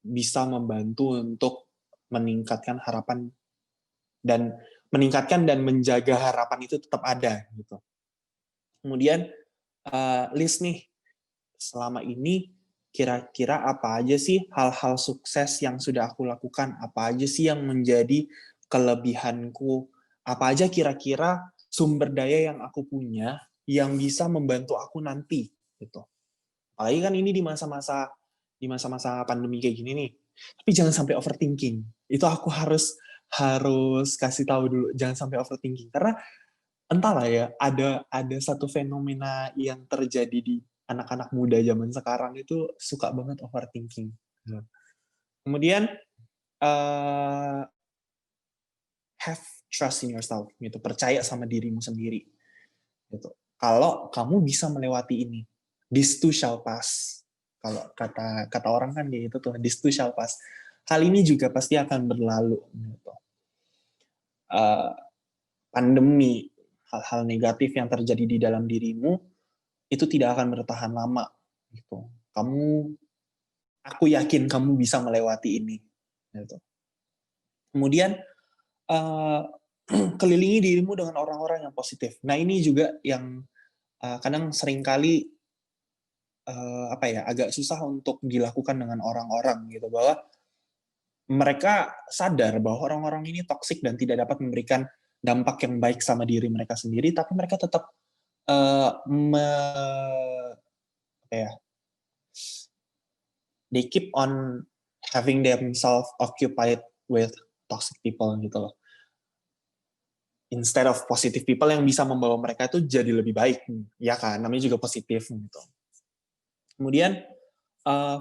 bisa membantu untuk meningkatkan harapan dan menjaga harapan itu tetap ada gitu. Kemudian list nih selama ini kira-kira apa aja sih hal-hal sukses yang sudah aku lakukan, apa aja sih yang menjadi kelebihanku, apa aja kira-kira sumber daya yang aku punya yang bisa membantu aku nanti gitu. Apalagi kan ini di masa-masa pandemi kayak gini nih. Tapi jangan sampai overthinking. Itu aku harus kasih tahu dulu, jangan sampai overthinking karena entahlah ya, ada satu fenomena yang terjadi di anak-anak muda zaman sekarang itu suka banget overthinking. Kemudian have trust in yourself gitu, percaya sama dirimu sendiri gitu. Kalau kamu bisa melewati ini, this too shall pass. Kalau kata orang kan ya itu tuh, this too shall pass. Hal ini juga pasti akan berlalu gitu. Pandemi, hal-hal negatif yang terjadi di dalam dirimu itu tidak akan bertahan lama gitu. Aku yakin kamu bisa melewati ini gitu. Kemudian kelilingi dirimu dengan orang-orang yang positif. Nah, ini juga yang kadang seringkali agak susah untuk dilakukan dengan orang-orang gitu, bahwa mereka sadar bahwa orang-orang ini toksik dan tidak dapat memberikan dampak yang baik sama diri mereka sendiri, tapi mereka tetap they keep on having themselves occupied with toxic people gitu loh. Instead of positive people yang bisa membawa mereka itu jadi lebih baik, ya kan? Namanya juga positif gitu. Kemudian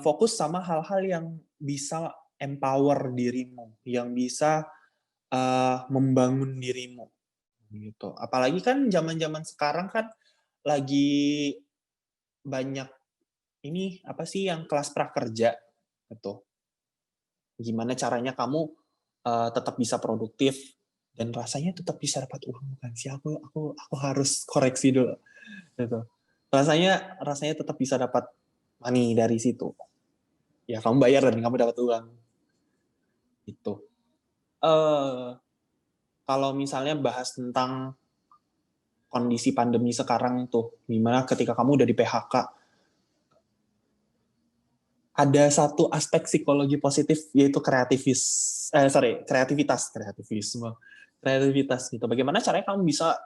fokus sama hal-hal yang bisa empower dirimu, yang bisa membangun dirimu, gitu. Apalagi kan zaman-zaman sekarang kan lagi banyak ini apa sih yang kelas prakerja, gitu. Gimana caranya kamu tetap bisa produktif dan rasanya tetap bisa dapat uang, bukan sih? Aku harus koreksi dulu, gitu. Rasanya tetap bisa dapat money dari situ. Ya kamu bayar dan kamu dapat uang. Itu. Kalau misalnya bahas tentang kondisi pandemi sekarang tuh, gimana ketika kamu udah di PHK, ada satu aspek psikologi positif yaitu kreativitas gitu. Bagaimana caranya kamu bisa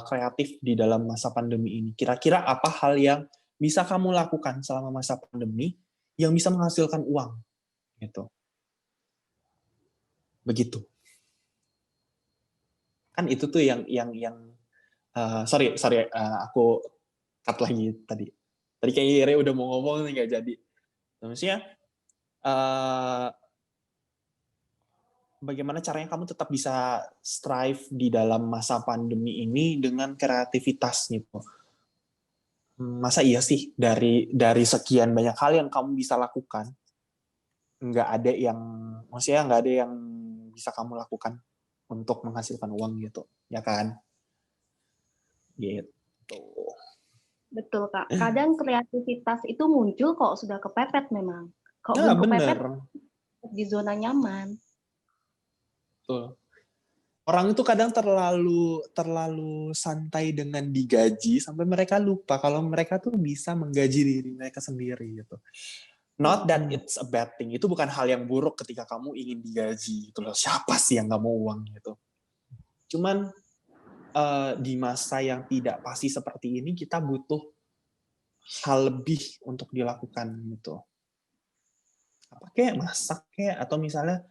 kreatif di dalam masa pandemi ini? Kira-kira apa hal yang bisa kamu lakukan selama masa pandemi yang bisa menghasilkan uang gitu? Begitu. Kan itu tuh yang aku cut lagi tadi. Tadi kayaknya Ire udah mau ngomong nih nggak jadi. Maksudnya bagaimana caranya kamu tetap bisa strive di dalam masa pandemi ini dengan kreativitas gitu. Masa iya sih dari sekian banyak hal yang kamu bisa lakukan, nggak ada yang bisa kamu lakukan untuk menghasilkan uang gitu, ya kan? Gitu. Betul, Kak. Kadang kreativitas itu muncul kok sudah kepepet memang. Kok Nah, belum kepepet bener. di zona nyaman. Betul. Orang itu kadang terlalu santai dengan digaji sampai mereka lupa kalau mereka tuh bisa menggaji diri mereka sendiri gitu. Not that it's a bad thing. Itu bukan hal yang buruk ketika kamu ingin digaji gitu loh. Siapa sih yang nggak mau uang gitu. Cuman di masa yang tidak pasti seperti ini kita butuh hal lebih untuk dilakukan gitu. Apa kayak masak kayak, atau misalnya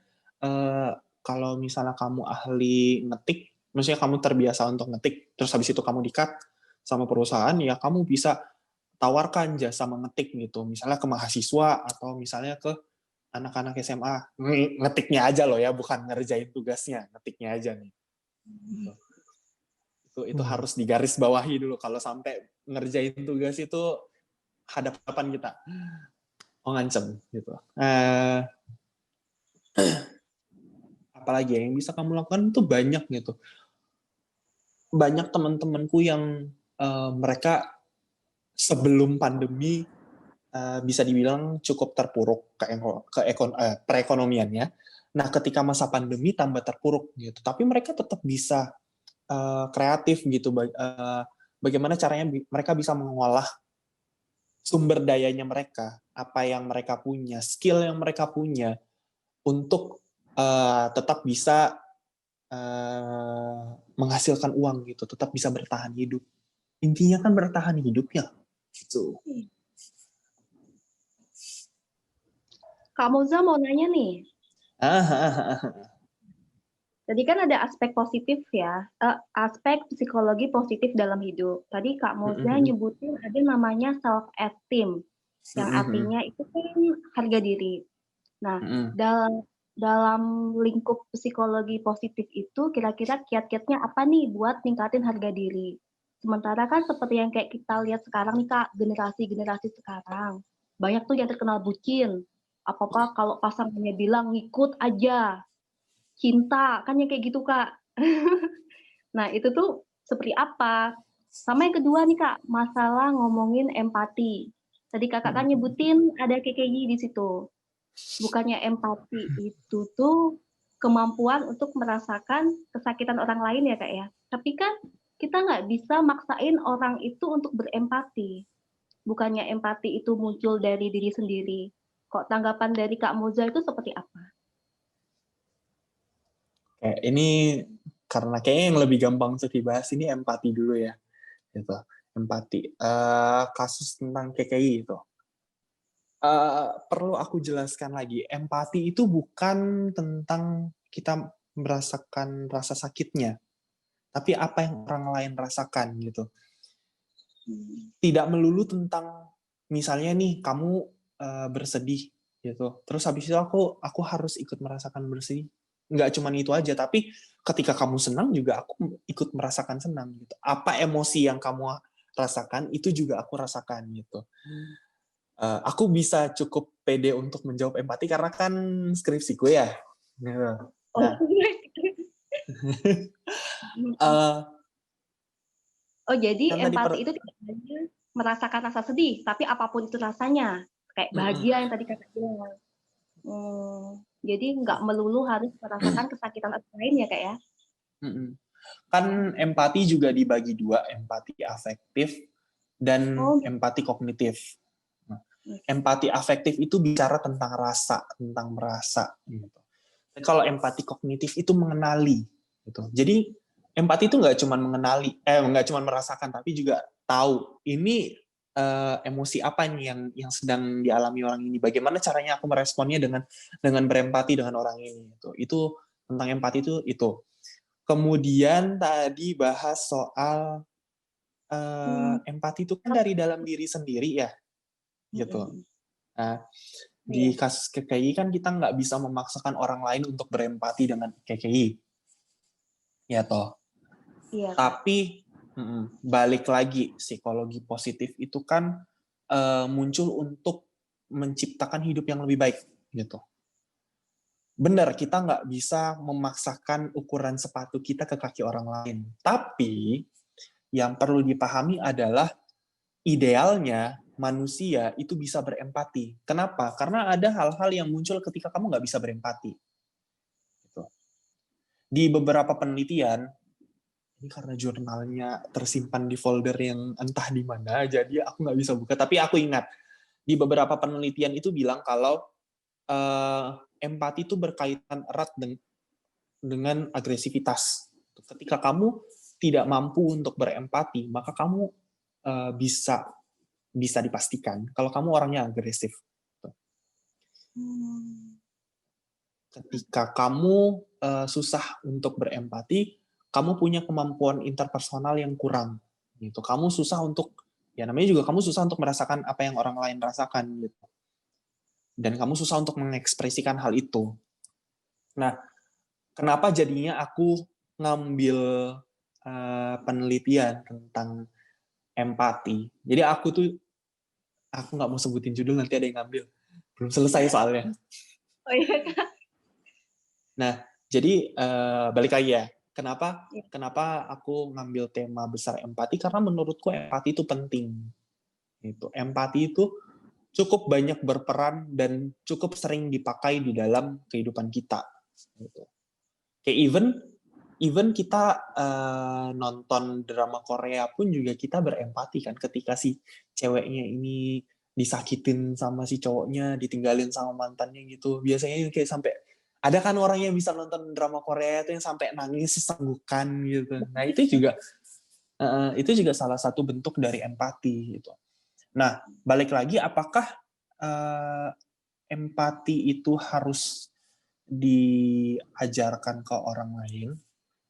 kalau misalnya kamu ahli ngetik, maksudnya kamu terbiasa untuk ngetik, terus habis itu kamu di-cut sama perusahaan, ya kamu bisa tawarkan jasa mengetik gitu, misalnya ke mahasiswa atau misalnya ke anak-anak SMA, ngetiknya aja loh ya, bukan ngerjain tugasnya, ngetiknya aja nih. Itu harus digaris bawahi dulu, kalau sampai ngerjain tugas itu hadapan kita, ngancem gitu. Apalagi yang bisa kamu lakukan itu banyak gitu. Banyak teman-temanku yang mereka sebelum pandemi bisa dibilang cukup terpuruk perekonomiannya. Nah, ketika masa pandemi tambah terpuruk gitu. Tapi mereka tetap bisa kreatif gitu. Bagaimana caranya mereka bisa mengolah sumber dayanya mereka, apa yang mereka punya, skill yang mereka punya untuk tetap bisa menghasilkan uang gitu, tetap bisa bertahan hidup. Intinya kan bertahan hidupnya gitu. Kak Moza mau nanya nih. Tadi kan ada aspek positif ya, aspek psikologi positif dalam hidup. Tadi Kak Moza nyebutin ada namanya self-esteem, yang artinya itu kan harga diri. Nah, dalam lingkup psikologi positif itu kira-kira kiat-kiatnya apa nih buat ningkatin harga diri? Sementara kan seperti yang kayak kita lihat sekarang nih Kak, generasi-generasi sekarang. Banyak tuh yang terkenal bucin. Apa-apa kalau pasangannya bilang ngikut aja. Cinta, kan yang kayak gitu Kak. Nah, itu tuh seperti apa? Sama yang kedua nih Kak, masalah ngomongin empati. Tadi Kakak kan nyebutin ada KKI di situ. Bukannya empati itu tuh kemampuan untuk merasakan kesakitan orang lain ya Kak ya. Tapi kan kita nggak bisa maksain orang itu untuk berempati. Bukannya empati itu muncul dari diri sendiri. Kok tanggapan dari Kak Moza itu seperti apa? Kayak ini karena kayaknya yang lebih gampang untuk dibahas ini empati dulu ya, gitu. Empati. Kasus tentang KKI itu. Perlu aku jelaskan lagi, empati itu bukan tentang kita merasakan rasa sakitnya, tapi apa yang orang lain rasakan gitu. Tidak melulu tentang misalnya nih kamu bersedih gitu, terus habis itu aku harus ikut merasakan bersedih. Nggak cuma itu aja, tapi ketika kamu senang juga aku ikut merasakan senang gitu. Apa emosi yang kamu rasakan itu juga aku rasakan gitu. Aku bisa cukup pede untuk menjawab empati karena kan skripsiku ya. Nah, Oh, jadi kan tadi empati itu tidak hanya merasakan rasa sedih, tapi apapun itu rasanya, kayak bahagia yang tadi Kakak bilang. Jadi nggak melulu harus merasakan kesakitan orang lain ya Kak ya? Kan empati juga dibagi dua, empati afektif dan empati kognitif. Empati afektif itu bicara tentang rasa, tentang merasa. Gitu. Kalau empati kognitif itu mengenali. Gitu. Jadi empati itu nggak cuma mengenali, nggak cuma merasakan, tapi juga tahu ini emosi apa nih yang sedang dialami orang ini. Bagaimana caranya aku meresponnya dengan berempati dengan orang ini. Itu tentang empati itu. Kemudian tadi bahas soal empati itu kan dari dalam diri sendiri ya, gitu. Nah, di kasus KKI kan kita nggak bisa memaksakan orang lain untuk berempati dengan KKI, ya toh. Iya. Tapi balik lagi, psikologi positif itu kan muncul untuk menciptakan hidup yang lebih baik, gitu. Benar, kita nggak bisa memaksakan ukuran sepatu kita ke kaki orang lain. Tapi yang perlu dipahami adalah idealnya manusia itu bisa berempati. Kenapa? Karena ada hal-hal yang muncul ketika kamu nggak bisa berempati. Gitu. Di beberapa penelitian, ini karena jurnalnya tersimpan di folder yang entah di mana, jadi aku nggak bisa buka. Tapi aku ingat, di beberapa penelitian itu bilang kalau empati itu berkaitan erat dengan agresivitas. Ketika kamu tidak mampu untuk berempati, maka kamu bisa dipastikan kalau kamu orangnya agresif. Ketika kamu susah untuk berempati, kamu punya kemampuan interpersonal yang kurang. Gitu. Kamu susah untuk, ya namanya juga kamu susah untuk merasakan apa yang orang lain rasakan. Gitu. Dan kamu susah untuk mengekspresikan hal itu. Nah, kenapa jadinya aku ngambil penelitian tentang empati. Jadi aku nggak mau sebutin judul, nanti ada yang ngambil. Belum selesai soalnya. Oh iya Kak. Nah, jadi balik lagi ya. Kenapa aku ngambil tema besar empati? Karena menurutku empati itu penting. Empati itu cukup banyak berperan dan cukup sering dipakai di dalam kehidupan kita. Kayak even kita nonton drama Korea pun juga kita berempati kan ketika si ceweknya ini disakitin sama si cowoknya, ditinggalin sama mantannya gitu. Biasanya kayak sampai ada kan orang yang bisa nonton drama Korea itu yang sampai nangis sesenggukan gitu. Nah, itu juga salah satu bentuk dari empati gitu. Nah, balik lagi, apakah empati itu harus diajarkan ke orang lain?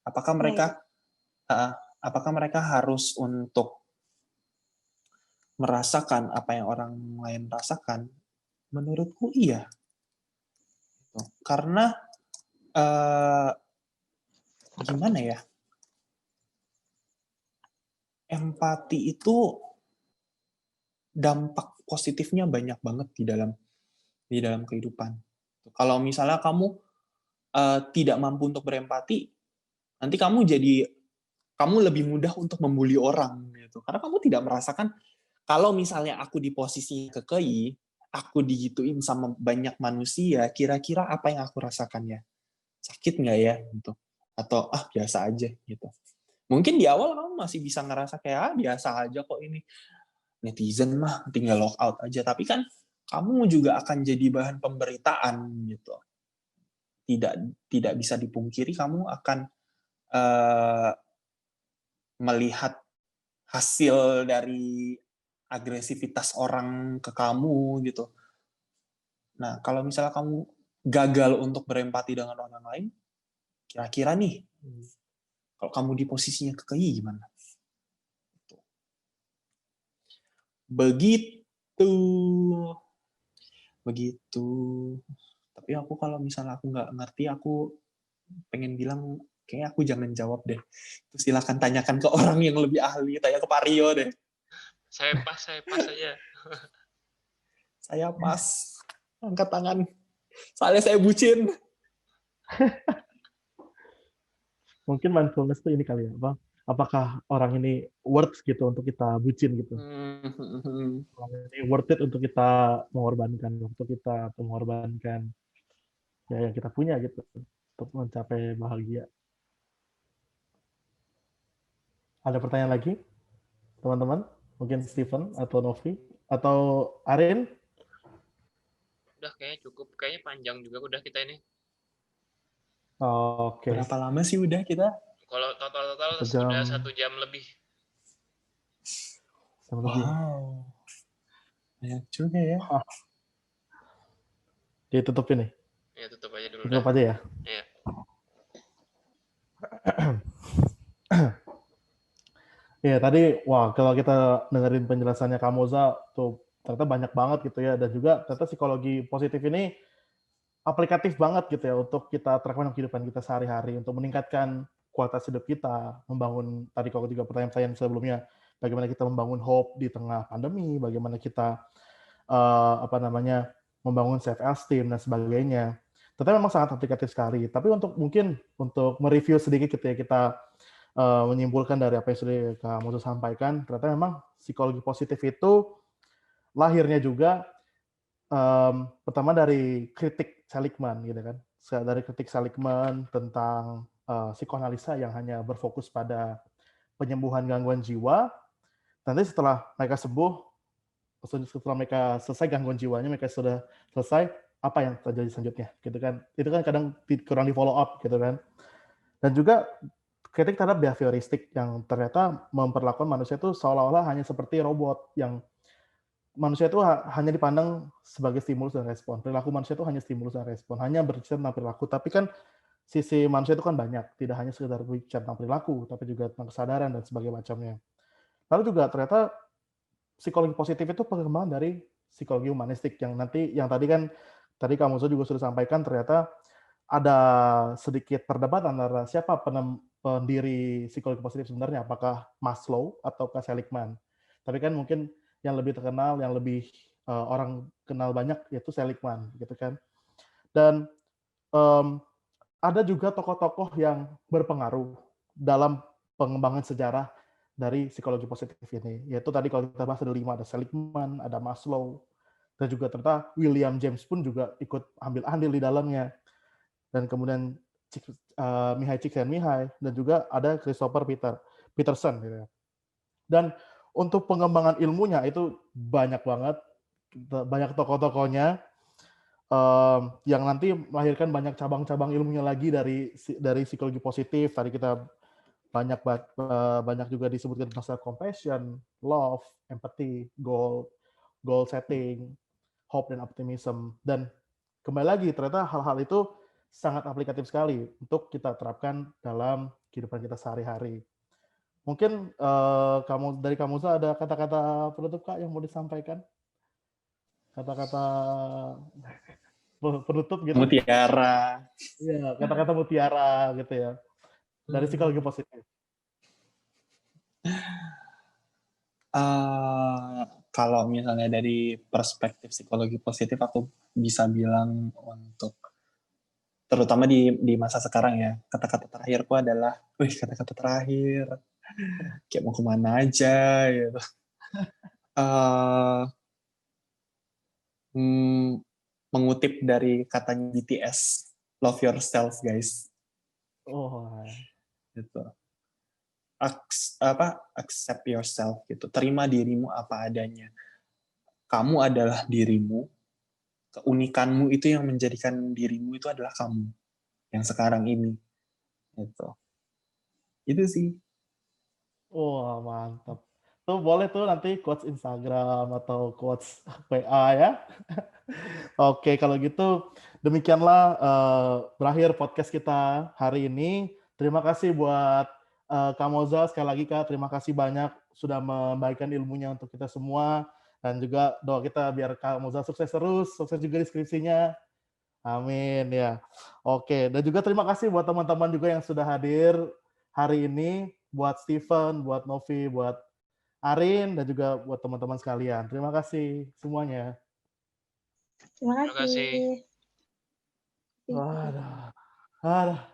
Apakah mereka harus untuk merasakan apa yang orang lain rasakan? Menurutku iya. Karena gimana ya? Empati itu dampak positifnya banyak banget di dalam kehidupan. Kalau misalnya kamu tidak mampu untuk berempati, nanti kamu lebih mudah untuk membuli orang gitu. Karena kamu tidak merasakan, kalau misalnya aku di posisi KKI, aku digituin sama banyak manusia, kira-kira apa yang aku rasakan ya? sakit nggak ya gitu, atau biasa aja gitu. Mungkin di awal kamu masih bisa ngerasa kayak biasa aja kok ini, netizen mah tinggal log out aja, tapi kan kamu juga akan jadi bahan pemberitaan gitu. Tidak bisa dipungkiri kamu akan melihat hasil dari agresivitas orang ke kamu gitu. Nah, kalau misalnya kamu gagal untuk berempati dengan orang lain, kira-kira nih, kalau kamu di posisinya KKI gimana? Begitu. Tapi aku kalau misalnya aku nggak ngerti, aku pengen bilang, kayaknya aku jangan jawab deh. Terus silakan tanyakan ke orang yang lebih ahli, tanya ke Pak Rio deh. Saya pas aja. Saya pas, angkat tangan. Soalnya saya bucin. Mungkin mindfulness itu ini kali ya, Bang. Apakah orang ini worth gitu untuk kita bucin gitu? Orang ini worth it untuk kita mengorbankan waktu kita, atau mengorbankan ya yang kita punya gitu untuk mencapai bahagia. Ada pertanyaan lagi, teman-teman? Mungkin Steven atau Novi atau Arin? Udah kayaknya cukup. Kayaknya panjang juga udah kita ini. Oke. Berapa lama sih udah kita? Kalau total Sejam. sudah 1 jam lebih. Wow. Banyak juga ya. Ditutup ini. Ya tutup aja dulu. Tutup aja ya. Iya. Ya tadi, wah kalau kita dengerin penjelasannya Kak Moza tuh ternyata banyak banget gitu ya, dan juga ternyata psikologi positif ini aplikatif banget gitu ya untuk kita terapkan dalam kehidupan kita sehari-hari untuk meningkatkan kualitas hidup kita, membangun tadi kalau juga pertanyaan-pertanyaan sebelumnya, bagaimana kita membangun hope di tengah pandemi, bagaimana kita membangun self esteem dan sebagainya. Ternyata memang sangat aplikatif sekali. Tapi mungkin untuk mereview sedikit gitu ya, kita menyimpulkan dari apa yang sudah Kak Moza sampaikan, ternyata memang psikologi positif itu lahirnya juga pertama dari kritik Seligman gitu kan, dari kritik Seligman tentang psikoanalisa yang hanya berfokus pada penyembuhan gangguan jiwa. Nanti setelah mereka sembuh, setelah mereka selesai gangguan jiwanya, mereka sudah selesai, apa yang terjadi selanjutnya gitu kan? Itu kan kadang kurang di follow up gitu kan. Dan juga kritik terhadap behavioristik yang ternyata memperlakukan manusia itu seolah-olah hanya seperti robot, yang manusia itu hanya dipandang sebagai stimulus dan respon. Perilaku manusia itu hanya stimulus dan respon, hanya berbicara tentang perilaku. Tapi kan sisi manusia itu kan banyak, tidak hanya sekedar berbicara tentang perilaku, tapi juga tentang kesadaran dan sebagainya macamnya. Lalu juga ternyata psikologi positif itu pengembangan dari psikologi humanistik yang tadi Kak Moza juga sudah sampaikan, ternyata ada sedikit perdebatan antara siapa pendiri psikologi positif sebenarnya, apakah Maslow ataukah Seligman. Tapi kan mungkin yang lebih terkenal, yang lebih orang kenal banyak yaitu Seligman gitu kan. Dan ada juga tokoh-tokoh yang berpengaruh dalam pengembangan sejarah dari psikologi positif ini. Yaitu tadi kalau kita bahas ada 5, ada Seligman, ada Maslow, dan juga ternyata William James pun juga ikut ambil andil di dalamnya. Dan kemudian Mihai Csikszentmihalyi, dan juga ada Christopher Peterson gitu ya. Dan untuk pengembangan ilmunya itu banyak banget, banyak tokoh-tokohnya yang nanti melahirkan banyak cabang-cabang ilmunya lagi dari psikologi positif. Tadi kita banyak juga disebutkan tentang self compassion, love, empathy, goal setting, hope dan optimism. Dan kembali lagi ternyata hal-hal itu sangat aplikatif sekali untuk kita terapkan dalam kehidupan kita sehari-hari. Mungkin dari kamu ada kata-kata penutup Kak yang mau disampaikan? Kata-kata penutup gitu. Mutiara. Iya, kata-kata mutiara gitu ya. Dari psikologi positif. Kalau misalnya dari perspektif psikologi positif, aku bisa bilang untuk terutama di masa sekarang ya, kata-kata terakhirku adalah, kata-kata terakhir, kayak mau kemana aja gitu. Mengutip dari katanya BTS, love yourself, guys. Oh, Gitu. Accept yourself gitu. Terima dirimu apa adanya. Kamu adalah dirimu. Keunikanmu itu yang menjadikan dirimu itu adalah kamu yang sekarang ini. Gitu. Itu sih. wah mantap. Tuh boleh tuh nanti quotes Instagram atau quotes WA ya. Oke, kalau gitu demikianlah berakhir podcast kita hari ini. Terima kasih buat Kak Moza sekali lagi Kak. Terima kasih banyak sudah membagikan ilmunya untuk kita semua dan juga doa kita biar Kak Moza sukses terus, sukses juga di skripsinya. Amin ya. Oke, dan juga terima kasih buat teman-teman juga yang sudah hadir hari ini, buat Steven, buat Novi, buat Arin, dan juga buat teman-teman sekalian. Terima kasih semuanya. Terima Terima kasih. kasih. Waduh. Aduh.